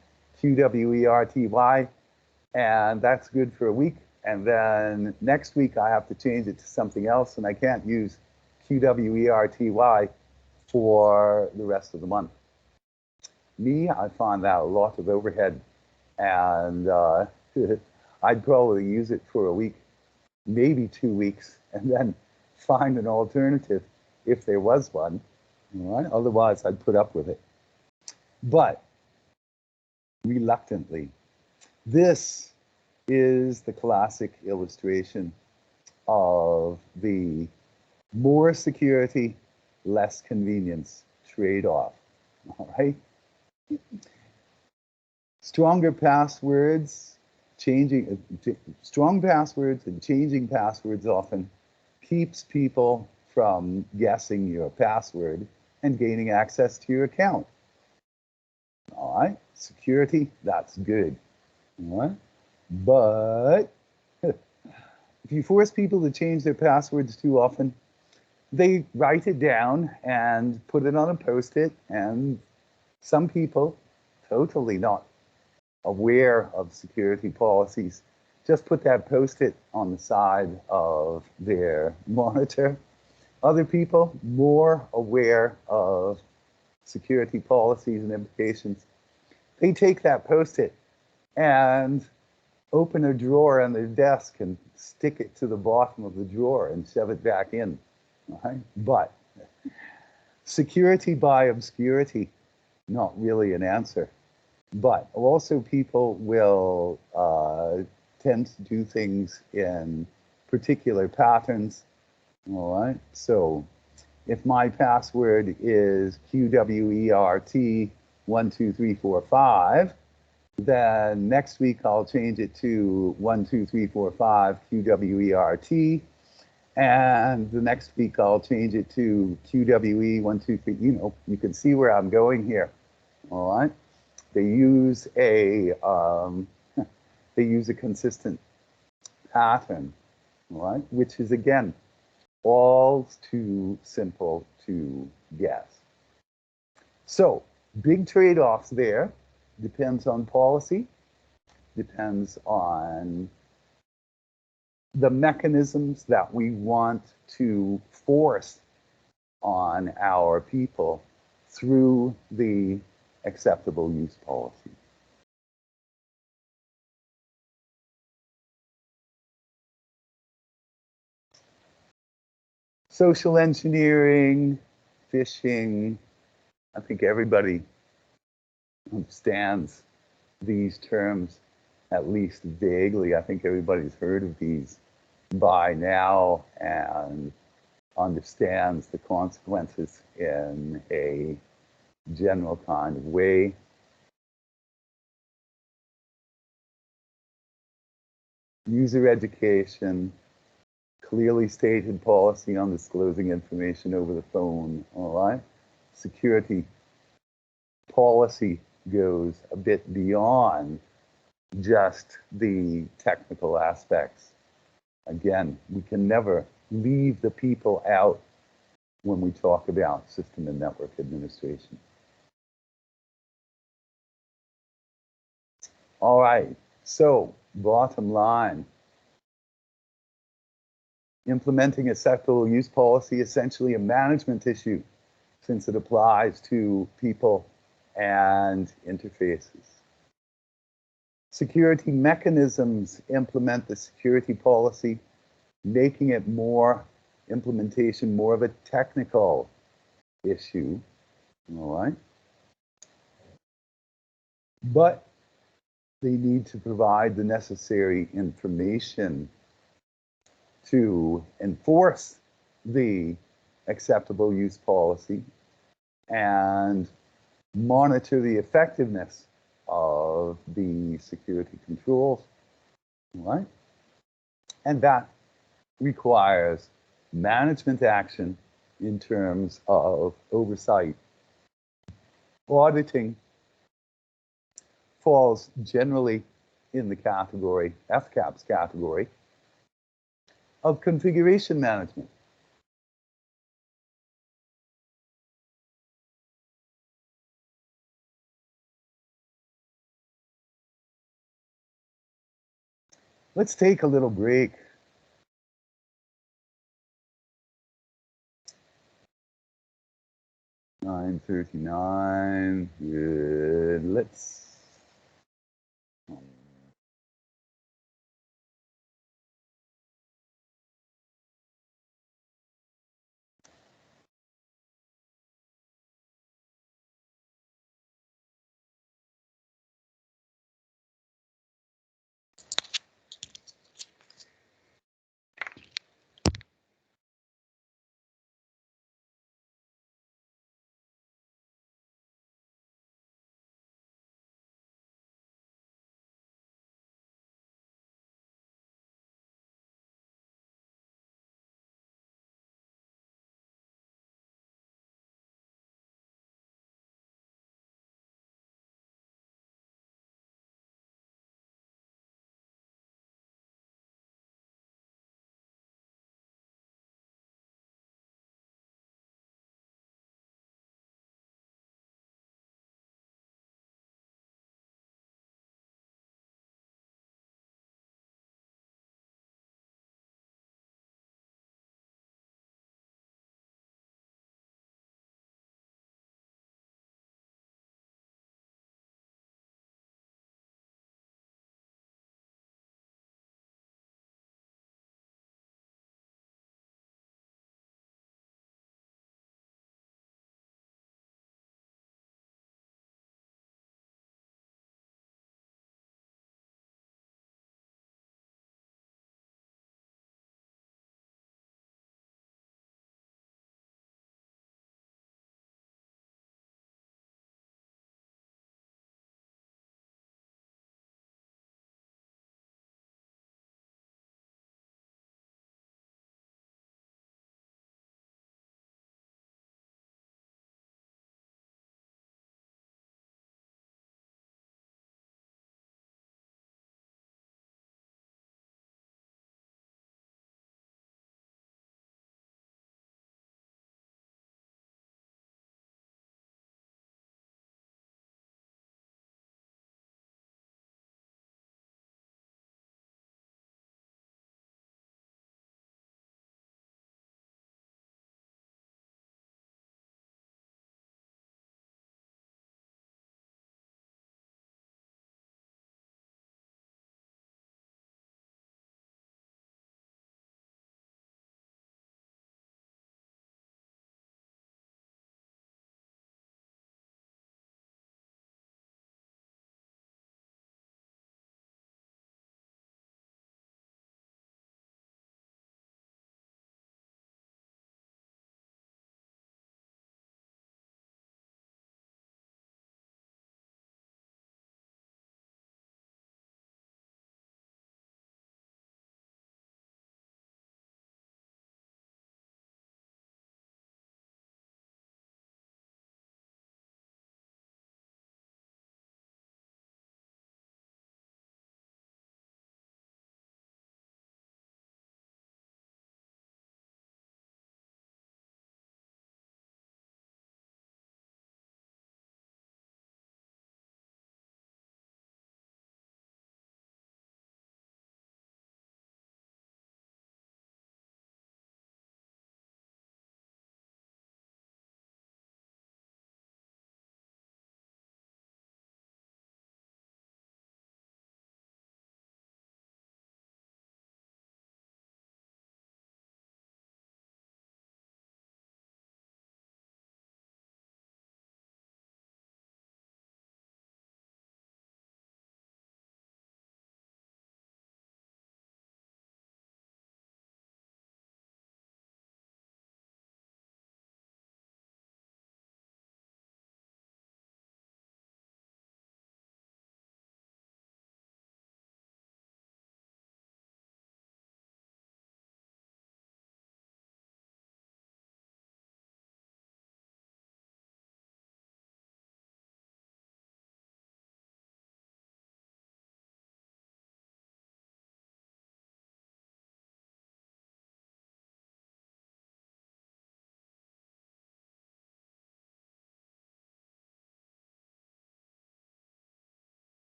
QWERTY, and that's good for a week. And then next week I have to change it to something else, and I can't use QWERTY for the rest of the month. Me, I find that a lot of overhead, and I'd probably use it for a week, maybe 2 weeks, and then find an alternative if there was one. All right? Otherwise, I'd put up with it. But reluctantly, this is the classic illustration of the more security, less convenience trade-off. All right? Stronger passwords, strong passwords and changing passwords often keeps people from guessing your password and gaining access to your account. All right? Security, that's good. All right? But if you force people to change their passwords too often, they write it down and put it on a Post-it, and some people, totally not aware of security policies, just put that Post-it on the side of their monitor. Other people, more aware of security policies and implications, they take that Post-it and open a drawer on their desk and stick it to the bottom of the drawer and shove it back in. Right? But security by obscurity, not really an answer. But also people will tend to do things in particular patterns. All right. So if my password is QWERT12345, then next week I'll change it to 12345 QWERT. And the next week I'll change it to QWE123. You know, you can see where I'm going here. All right. They use a consistent pattern, all right, which is again all too simple to guess. So big trade-offs there. Depends on policy, depends on the mechanisms that we want to force on our people through the acceptable use policy. Social engineering, phishing, I think everybody understands these terms, at least vaguely. I think everybody's heard of these by now and understands the consequences in a general kind of way. User education, clearly stated policy on disclosing information over the phone, all right? Security policy goes a bit beyond just the technical aspects. Again, we can never leave the people out when we talk about system and network administration. All right, so bottom line, implementing acceptable use policy is essentially a management issue since it applies to people and interfaces. Security mechanisms implement the security policy, making it implementation more of a technical issue, all right? But they need to provide the necessary information to enforce the acceptable use policy and monitor the effectiveness of the security controls, right? And that requires management action in terms of oversight. Auditing falls generally in the category, FCAP's category, of configuration management. Let's take a little break. $9:39. Good. Let's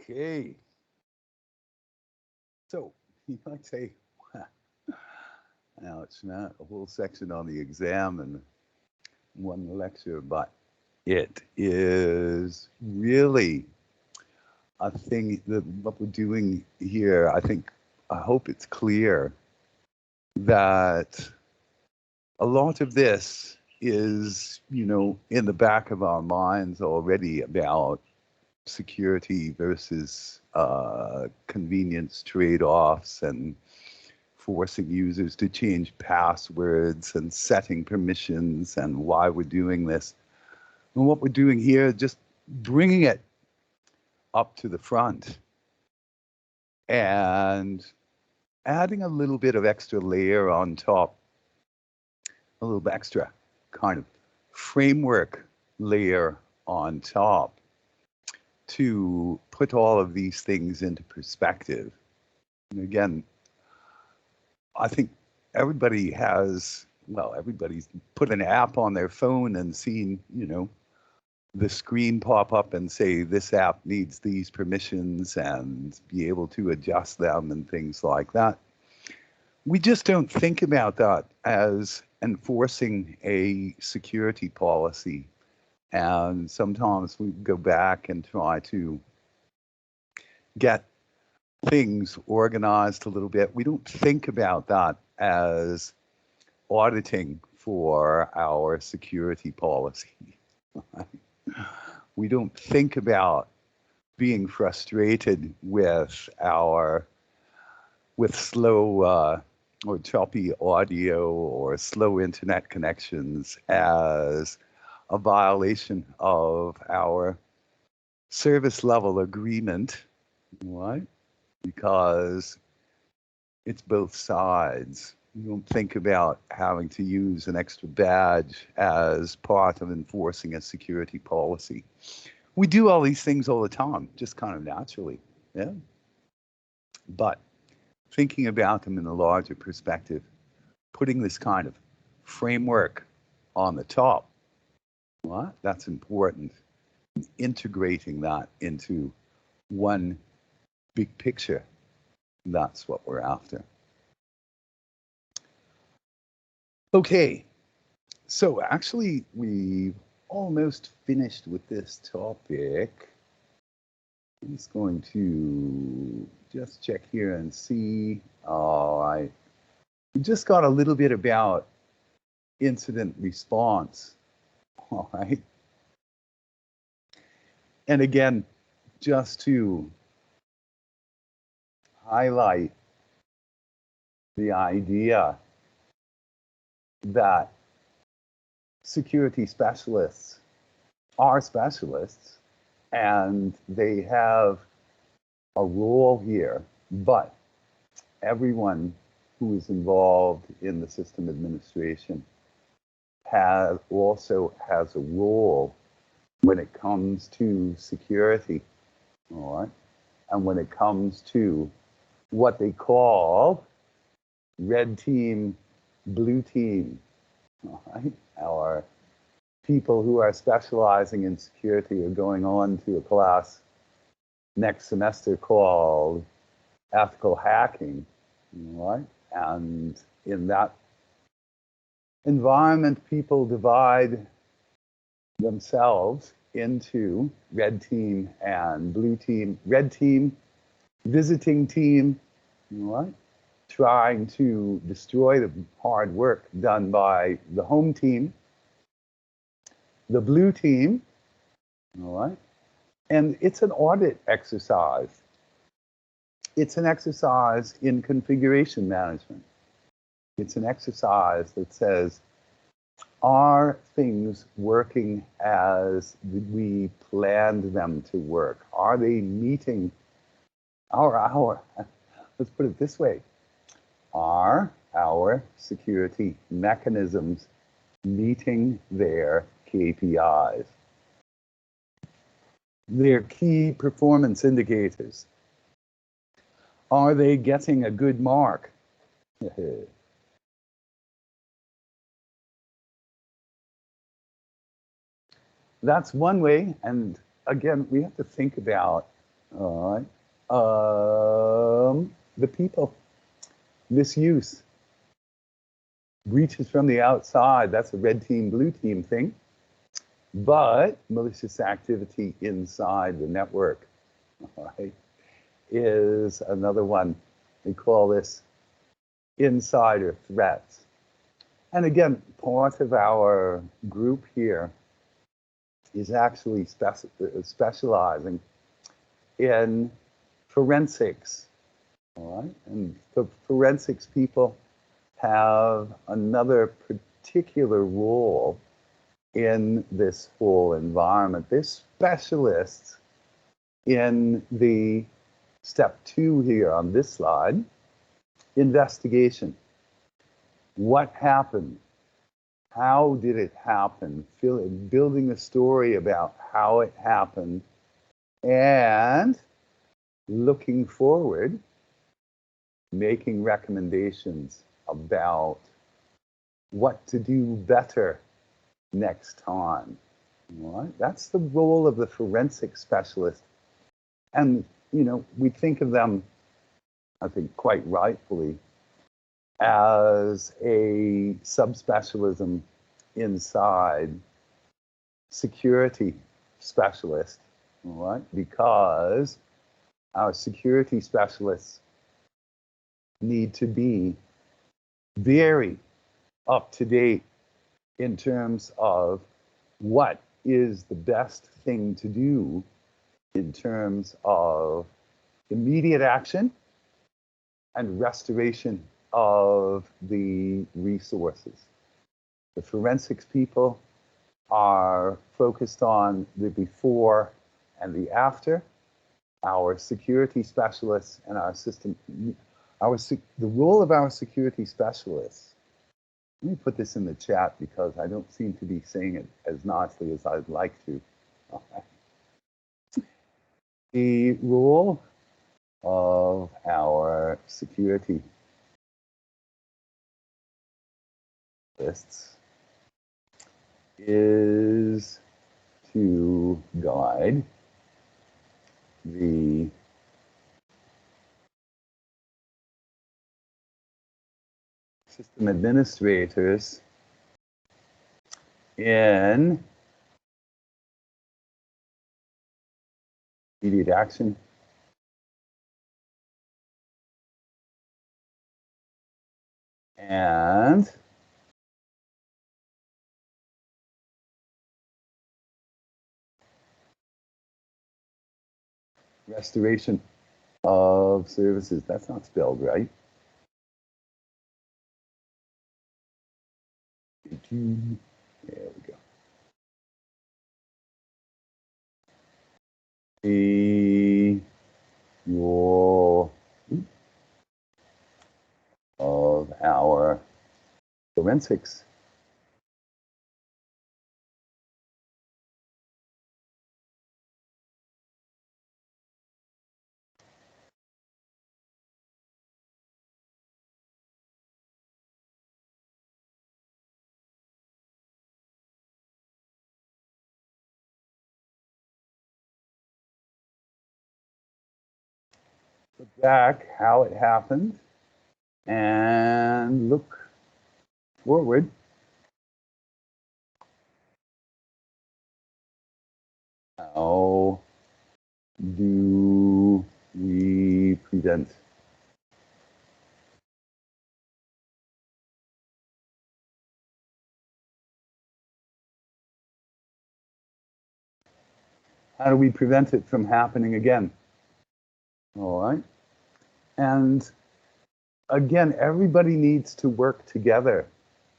Okay. So you might say, now it's not a whole section on the exam and one lecture, but it is really a thing that what we're doing here. I hope it's clear that a lot of this is, in the back of our minds already about security versus convenience trade-offs and forcing users to change passwords and setting permissions and why we're doing this. And what we're doing here is just bringing it up to the front and adding a little bit of extra layer on top, a little extra kind of framework layer on top to put all of these things into perspective. And again, I think everybody's put an app on their phone and seen, the screen pop up and say, this app needs these permissions and be able to adjust them and things like that. We just don't think about that as enforcing a security policy. And sometimes we go back and try to get things organized a little bit. We don't think about that as auditing for our security policy. We don't think about being frustrated with slow or choppy audio or slow internet connections as a violation of our service level agreement. Why? Because it's both sides. You don't think about having to use an extra badge as part of enforcing a security policy. We do all these things all the time, just kind of naturally, yeah? But thinking about them in a larger perspective, putting this kind of framework on the top, well, that's important. Integrating that into one big picture, that's what we're after. Okay, so actually we've almost finished with this topic. I'm just going to just check here and see. All right, we just got a little bit about incident response. All right, and again, just to highlight the idea that security specialists are specialists and they have a role here, but everyone who is involved in the system administration also has a role when it comes to security, all right? And when it comes to what they call red team, blue team, all right? Our people who are specializing in security are going on to a class next semester called ethical hacking, all right? And in that environment, people divide themselves into red team and blue team. Red team, visiting team, all right? Trying to destroy the hard work done by the home team. The blue team, all right? And it's an audit exercise. It's an exercise in configuration management. It's an exercise that says, are things working as we planned them to work? Are they meeting our let's put it this way, are our security mechanisms meeting their KPIs? Their key performance indicators. Are they getting a good mark? That's one way. And again, we have to think about All right. The people, misuse, breaches from the outside. That's a red team, blue team thing. But malicious activity inside the network, all right, is another one. We call this insider threats. And again, part of our group here is actually specializing in forensics. All right. And the forensics people have another particular role in this whole environment. They're specialists in the step 2 here on this slide, investigation. What happened? How did it happen? Building a story about how it happened and looking forward, making recommendations about what to do better next time. All right? That's the role of the forensic specialist. And, you know, we think of them, I think quite rightfully, as a subspecialism inside security specialist, all right? Because our security specialists need to be very up to date in terms of what is the best thing to do in terms of immediate action and restoration of the resources. The forensics people are focused on the before and the after. Our security specialists and our system, the role of our security specialists. Let me put this in the chat because I don't seem to be saying it as nicely as I'd like to. The role of our security lists is to guide the system administrators in immediate action and restoration of services. That's not spelled right. There we go. The role of our forensics look back how it happened and look forward. How do we prevent it from happening again? All right. And again, everybody needs to work together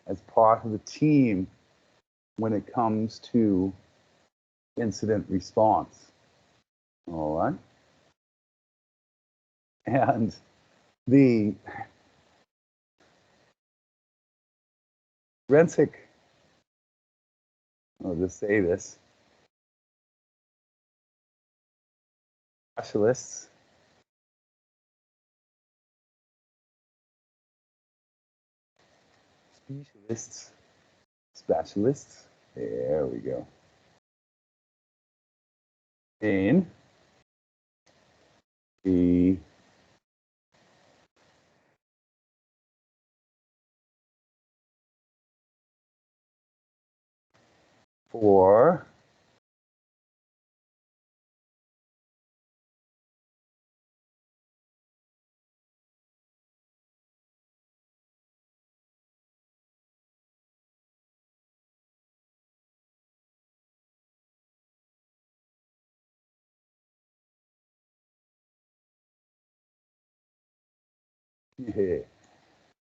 as part of the team when it comes to incident response. All right. And the forensic, I'll just say this, specialists specialists, there we go, in the for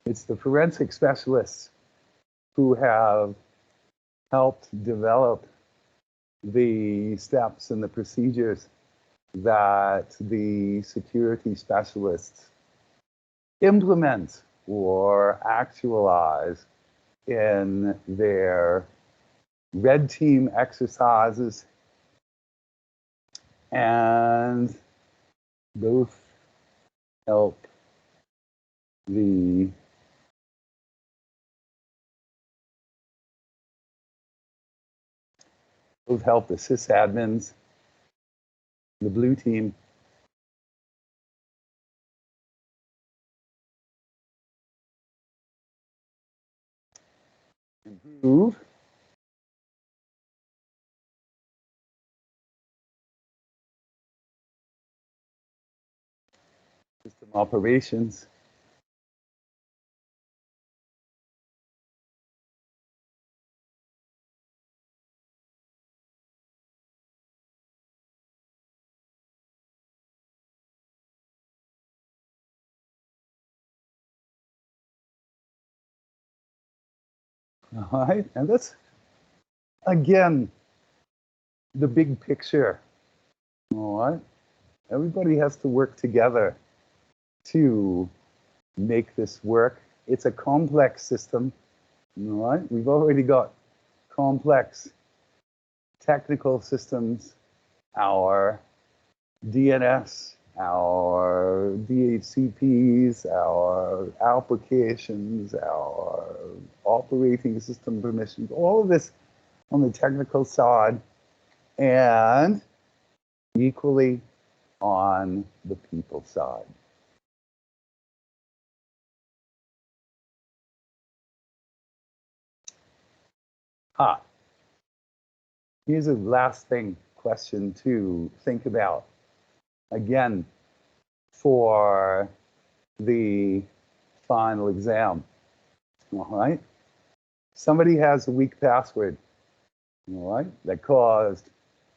it's the forensic specialists who have helped develop the steps and the procedures that the security specialists implement or actualize in their red team exercises, and both help the sysadmins, the blue team, improve system operations. All right, and that's again the big picture. All right, everybody has to work together to make this work. It's a complex system. All right, we've already got complex technical systems, our DNS, our DHCPs, our applications, our operating system permissions, all of this on the technical side, and equally on the people side. Here's a last question to think about. Again, for the final exam, all right? Somebody has a weak password, all right, that caused,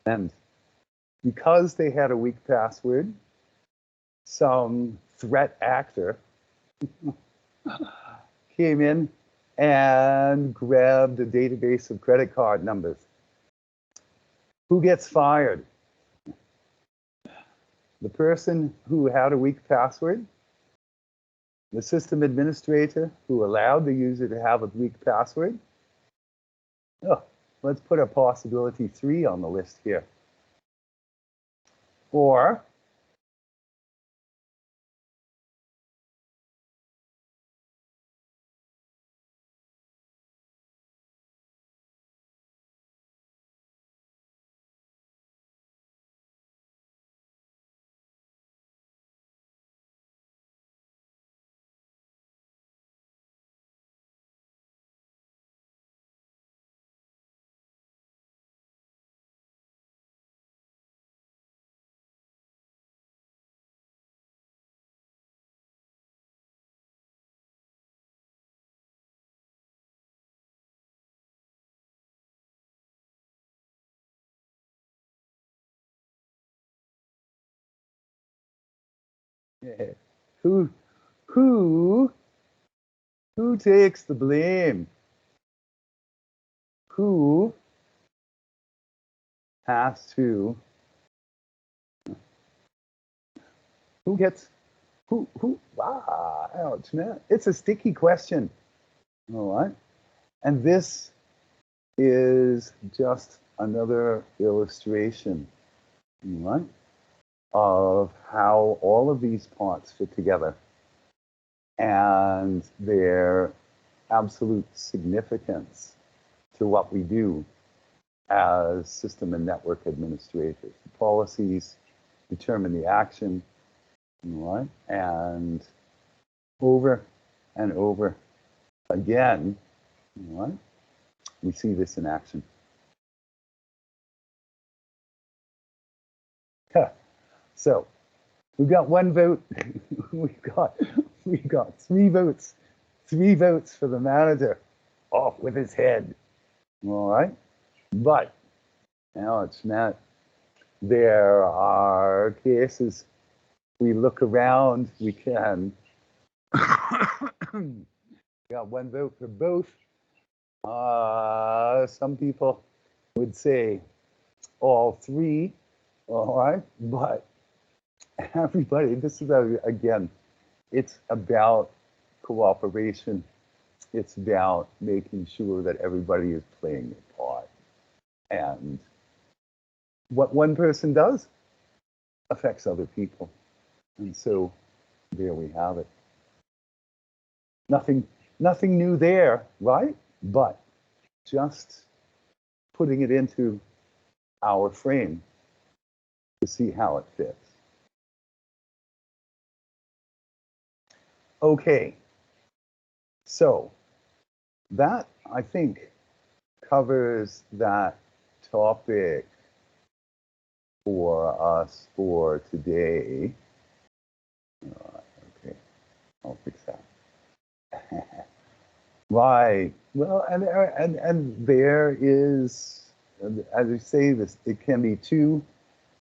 and because they had a weak password, some threat actor came in and grabbed a database of credit card numbers. Who gets fired? The person who had a weak password, the system administrator who allowed the user to have a weak password. Oh, let's put a possibility 3 on the list here. Or who takes the blame? Who has to? Who gets? Who? Wow! Ouch, man! It's a sticky question. All right, and this is just another illustration, all right, of how all of these parts fit together and their absolute significance to what we do as system and network administrators. The policies determine the action, all right? And over and over again, all right, we see this in action. So we've got one vote. we've got three votes. Three votes for the manager. Off with his head. All right. But now it's not. There are cases. We look around. We can. We got one vote for both. Some people would say all three. All right. But everybody, this is again, it's about cooperation. It's about making sure that everybody is playing their part. And what one person does affects other people. And so there we have it. Nothing new there, right? But just putting it into our frame to see how it fits. Okay, so that, I think, covers that topic for us for today. Okay, I'll fix that. Right. Well, and there is, as I say, this, it can be two.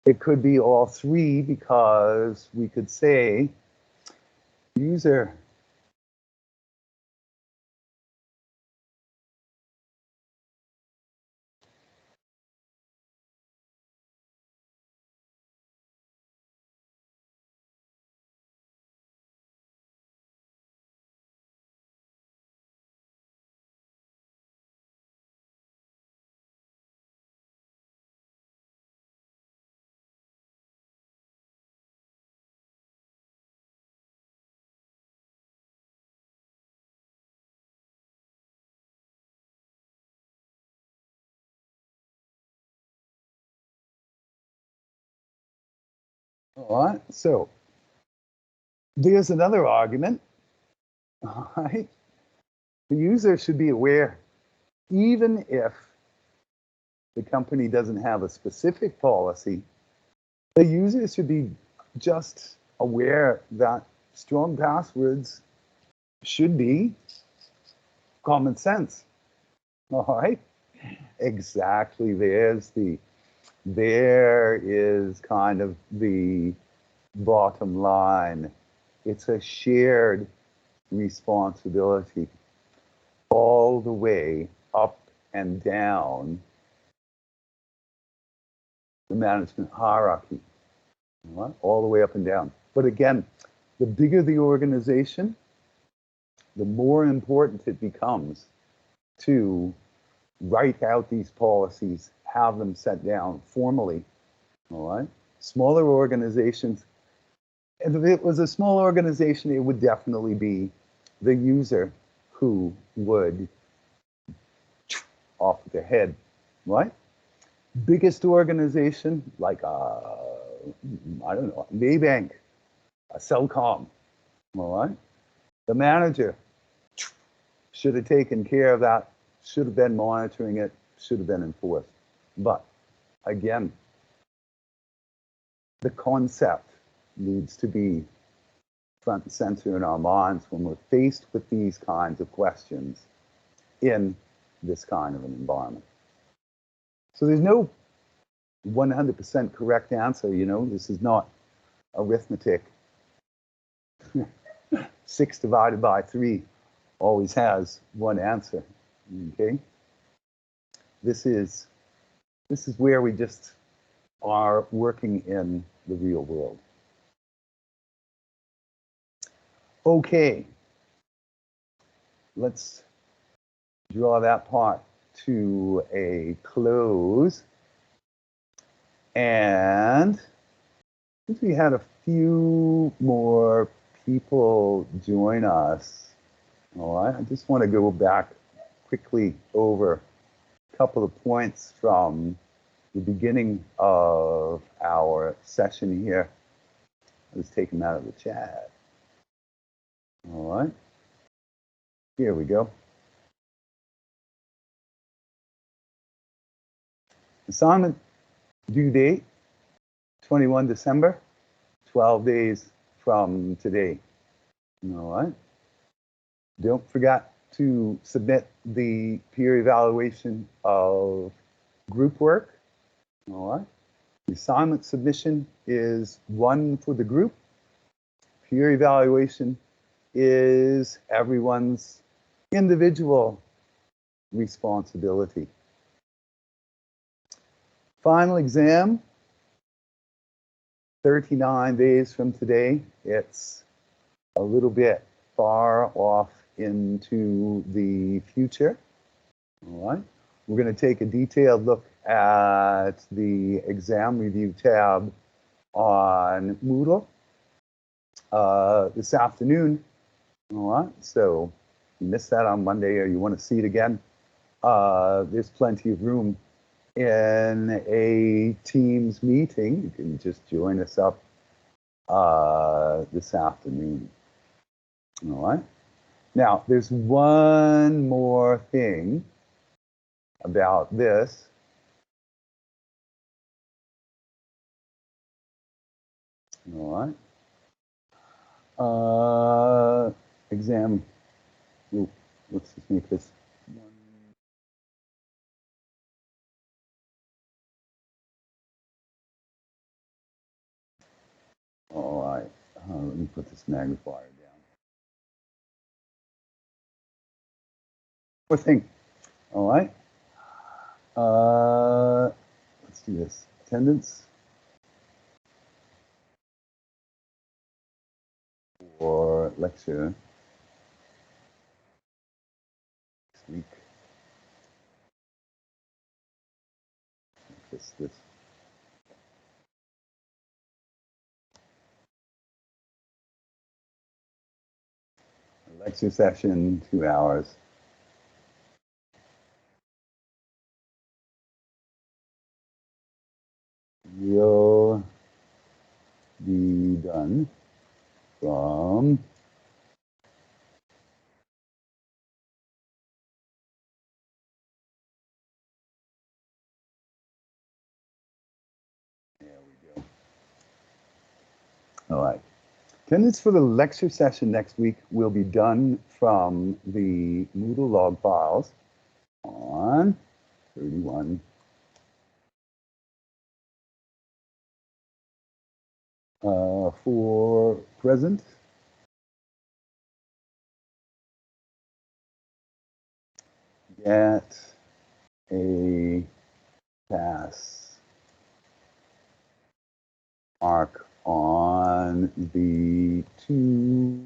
It could be all three, because we could say user all right. So there's another argument. All right. The user should be aware, even if the company doesn't have a specific policy, the user should be just aware that strong passwords should be common sense. All right. Exactly. There is kind of the bottom line. It's a shared responsibility all the way up and down the management hierarchy, all the way up and down. But again, the bigger the organization, the more important it becomes to write out these policies, have them set down formally, all right? Smaller organizations, and if it was a small organization, it would definitely be the user who would off with their head, right? Biggest organization, like I don't know, Maybank, a Cellcom, all right? The manager should have taken care of that, should have been monitoring it, should have been enforced. But again, the concept needs to be front and center in our minds when we're faced with these kinds of questions in this kind of an environment. So there's no 100% correct answer, you know, this is not arithmetic. 6 divided by 3 always has one answer, okay? This is where we just are working in the real world. Okay, let's draw that part to a close. And since we had a few more people join us, all right, I just want to go back quickly over a couple of points from the beginning of our session here. Let's take them out of the chat. All right. Here we go. Assignment due date, 21 December, 12 days from today. All right. Don't forget to submit the peer evaluation of group work. All right. The assignment submission is one for the group. Peer evaluation is everyone's individual responsibility. Final exam, 39 days from today. It's a little bit far off into the future. All right. We're going to take a detailed look at the exam review tab on Moodle this afternoon. All right. So if you missed that on Monday or you want to see it again, there's plenty of room in a Teams meeting. You can just join us up this afternoon. All right. Now, there's one more thing about this. All right. Exam. Ooh, let's just make this one. All right. Let me put this magnifier down. One thing. All right. Let's do this. Attendance for lecture next week. This. Lecture session, 2 hours. Will be done from there we go. All right. Attendance for the lecture session next week will be done from the Moodle log files on 31. For present, get a pass mark on the 2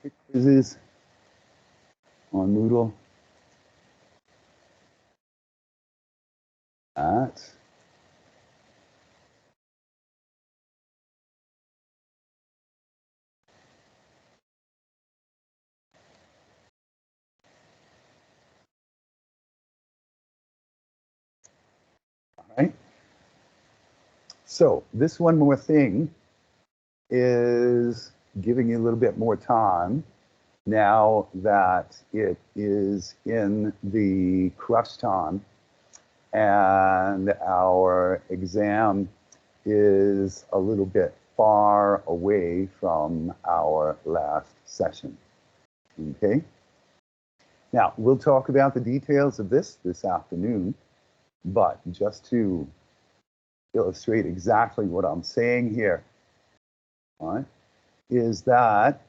quick quizzes on Moodle at all right. So this one more thing is giving you a little bit more time now that it is in the crunch time and our exam is a little bit far away from our last session. Okay. Now, we'll talk about the details of this afternoon, but just to illustrate exactly what I'm saying here, all right, is that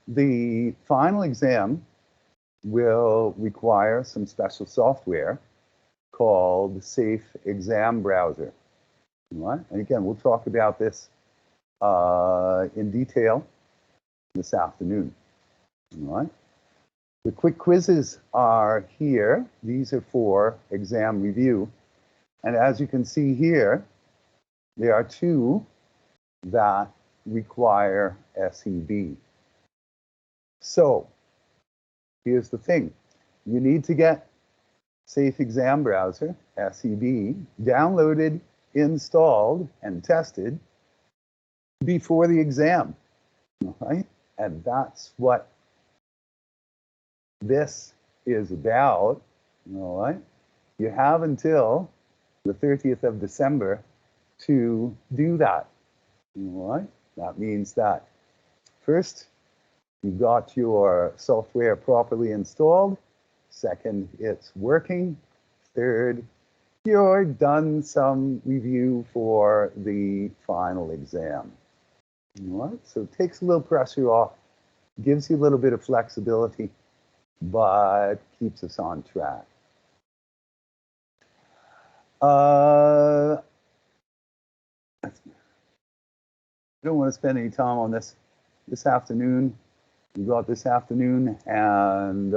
the final exam will require some special software called Safe Exam Browser. All right? And again, we'll talk about this in detail this afternoon. All right? The quick quizzes are here. These are for exam review. And as you can see here, there are 2 that require SEB. So here's the thing. You need to get Safe Exam Browser, SEB, downloaded, installed, and tested before the exam, right? And that's what this is about, all right? You have until the 30th of December to do that, all right? That means that first, you got your software properly installed. Second, it's working. Third, you're done some review for the final exam. All right? So it takes a little pressure off, gives you a little bit of flexibility, but keeps us on track. I don't want to spend any time on this afternoon. We got this afternoon and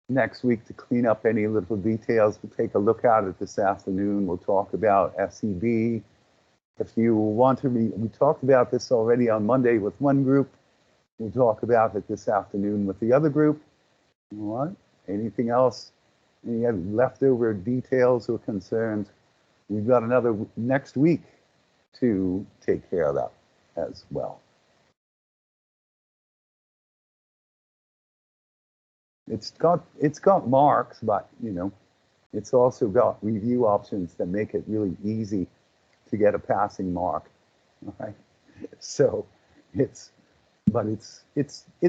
next week to clean up any little details. We'll take a look at it this afternoon. We'll talk about SEB. If you want to we talked about this already on Monday with one group. We'll talk about it this afternoon with the other group. All right. Anything else? Any other leftover details or concerns? We've got another next week to take care of that as well. It's got marks, but you know, it's also got review options that make it really easy to get a passing mark. All right. So it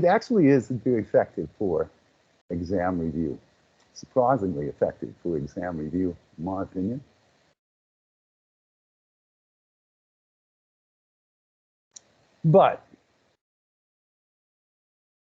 actually is very effective for exam review. Surprisingly effective for exam review, in my opinion. But